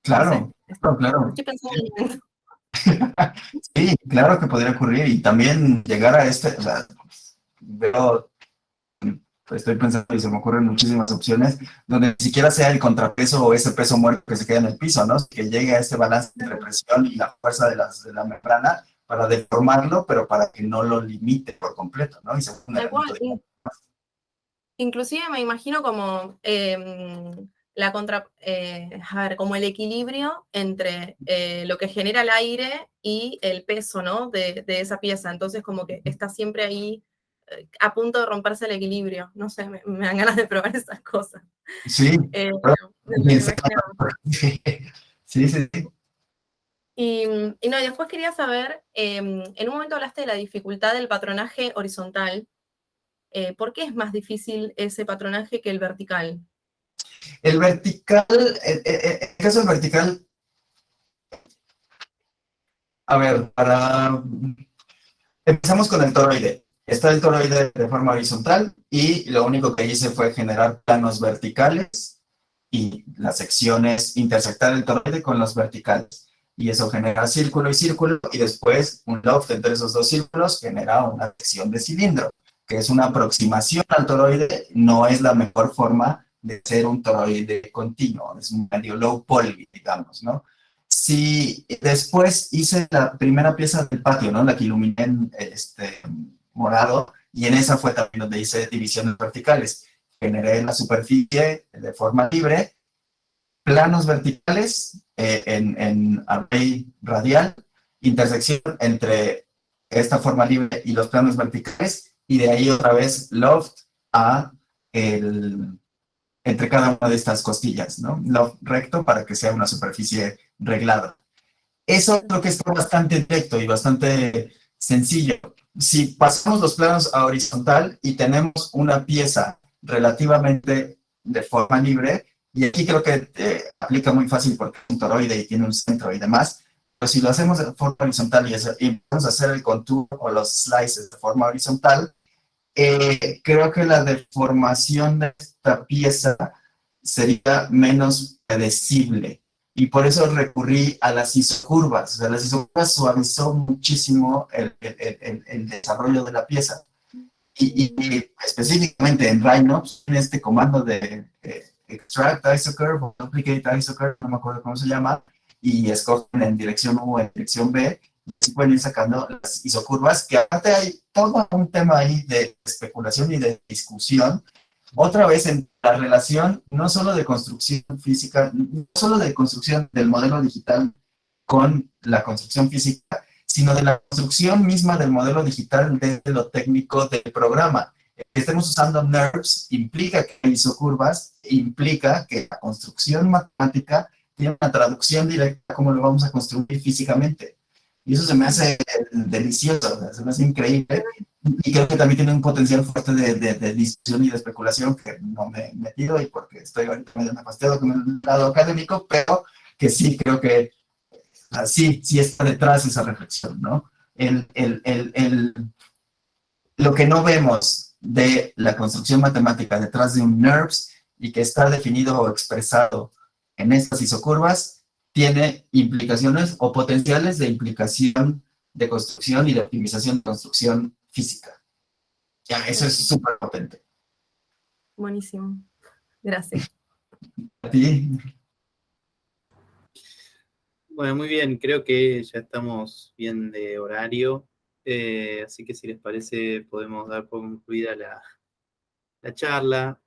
claro, No sé, claro. estoy pensando en... Sí, claro que podría ocurrir y también llegar a o sea, veo, estoy pensando y se me ocurren muchísimas opciones donde ni siquiera sea el contrapeso o ese peso muerto que se queda en el piso, ¿no? Que llegue a este balance entre presión y la fuerza de la membrana para deformarlo, pero para que no lo limite por completo, ¿no? Y se un Tal cual. elemento de... Inclusive me imagino como a ver, como el equilibrio entre lo que genera el aire y el peso, ¿no? de esa pieza. Entonces como que está siempre ahí a punto de romperse el equilibrio. No sé, me dan ganas de probar esas cosas. Sí, Me imaginaba. sí, sí, sí. Y no, después quería saber, en un momento hablaste de la dificultad del patronaje horizontal. ¿Por qué es más difícil ese patronaje que el vertical? El vertical, el caso del vertical, a ver, empezamos con el toroide. Está el toroide de forma horizontal y lo único que hice fue generar planos verticales y las secciones, intersectar el toroide con los verticales. Y eso genera círculo y círculo y después un loft entre esos dos círculos genera una sección de cilindro, que es una aproximación al toroide, no es la mejor forma de ser un toroide continuo, es un medio low poly, digamos, ¿no? Si después hice la primera pieza del patio, ¿no? La que iluminé en morado, y en esa fue también donde hice divisiones verticales. Generé la superficie de forma libre, planos verticales en array radial, intersección entre esta forma libre y los planos verticales, y de ahí otra vez loft entre cada una de estas costillas, ¿no? Loft recto para que sea una superficie reglada. Eso creo que está bastante directo y bastante sencillo. Si pasamos los planos a horizontal y tenemos una pieza relativamente de forma libre, y aquí creo que aplica muy fácil porque es un toroide y tiene un centro y demás, pero si lo hacemos de forma horizontal y vamos a hacer el contour o los slices de forma horizontal, creo que la deformación de esta pieza sería menos predecible. Y por eso recurrí a las isocurvas. O sea, las isocurvas suavizó muchísimo el desarrollo de la pieza. Y específicamente en Rhino, en este comando de extract isocurve o duplicate isocurve, no me acuerdo cómo se llama, y escogen en dirección U o en dirección B, y así pueden ir sacando las isocurvas, que aparte hay todo un tema ahí de especulación y de discusión otra vez en la relación no solo de construcción física, no solo de construcción del modelo digital con la construcción física, sino de la construcción misma del modelo digital desde lo técnico del programa. Que estemos usando NURBS implica que hay isocurvas, implica que la construcción matemática tiene una traducción directa a cómo lo vamos a construir físicamente. Y eso se me hace delicioso, o sea, se me hace increíble. Y creo que también tiene un potencial fuerte de discusión y de especulación que no me he metido y porque estoy ahorita medio nefastiado con el lado académico, pero que sí creo que sí está detrás esa reflexión, ¿no? Lo que no vemos de la construcción matemática detrás de un NURBS y que está definido o expresado en estas isocurvas, tiene implicaciones o potenciales de implicación de construcción y de optimización de construcción física. Ya, eso es súper potente. Buenísimo. Gracias. ¿A ti? Bueno, muy bien, creo que ya estamos bien de horario, así que si les parece podemos dar por concluida la charla.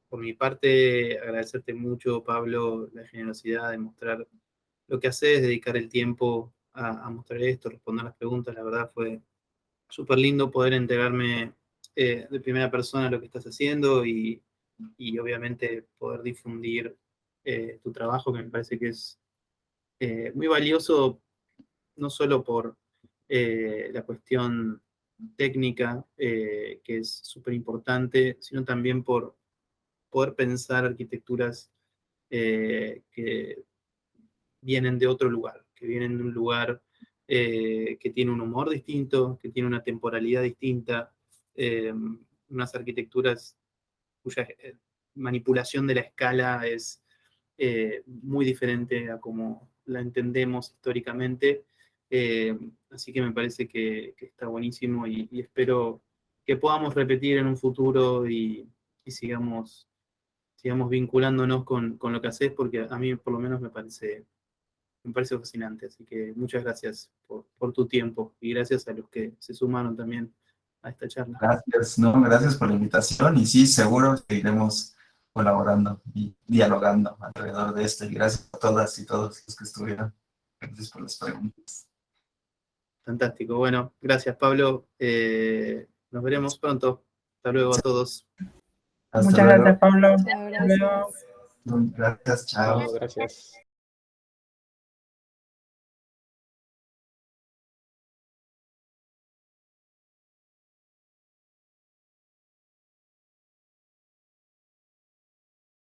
Por mi parte, agradecerte mucho, Pablo, la generosidad de mostrar lo que haces, dedicar el tiempo a mostrar esto, responder las preguntas. La verdad fue súper lindo poder enterarme de primera persona lo que estás haciendo y obviamente poder difundir tu trabajo, que me parece que es muy valioso, no solo por la cuestión técnica, que es súper importante, sino también por poder pensar arquitecturas que vienen de otro lugar, que vienen de un lugar que tiene un humor distinto, que tiene una temporalidad distinta, unas arquitecturas cuya manipulación de la escala es muy diferente a como la entendemos históricamente. Así que me parece que está buenísimo y espero que podamos repetir en un futuro y sigamos vinculándonos con lo que haces, porque a mí por lo menos me parece fascinante. Así que muchas gracias por tu tiempo y gracias a los que se sumaron también a esta charla. Gracias, no, gracias por la invitación y sí, seguro seguiremos colaborando y dialogando alrededor de esto y gracias a todas y todos los que estuvieron. Gracias por las preguntas. Fantástico. Bueno, gracias, Pablo. Nos veremos pronto. Hasta luego a todos. Hasta Muchas luego. gracias, Pablo. Muchas Hasta luego. gracias. Gracias, chao. Chao, gracias.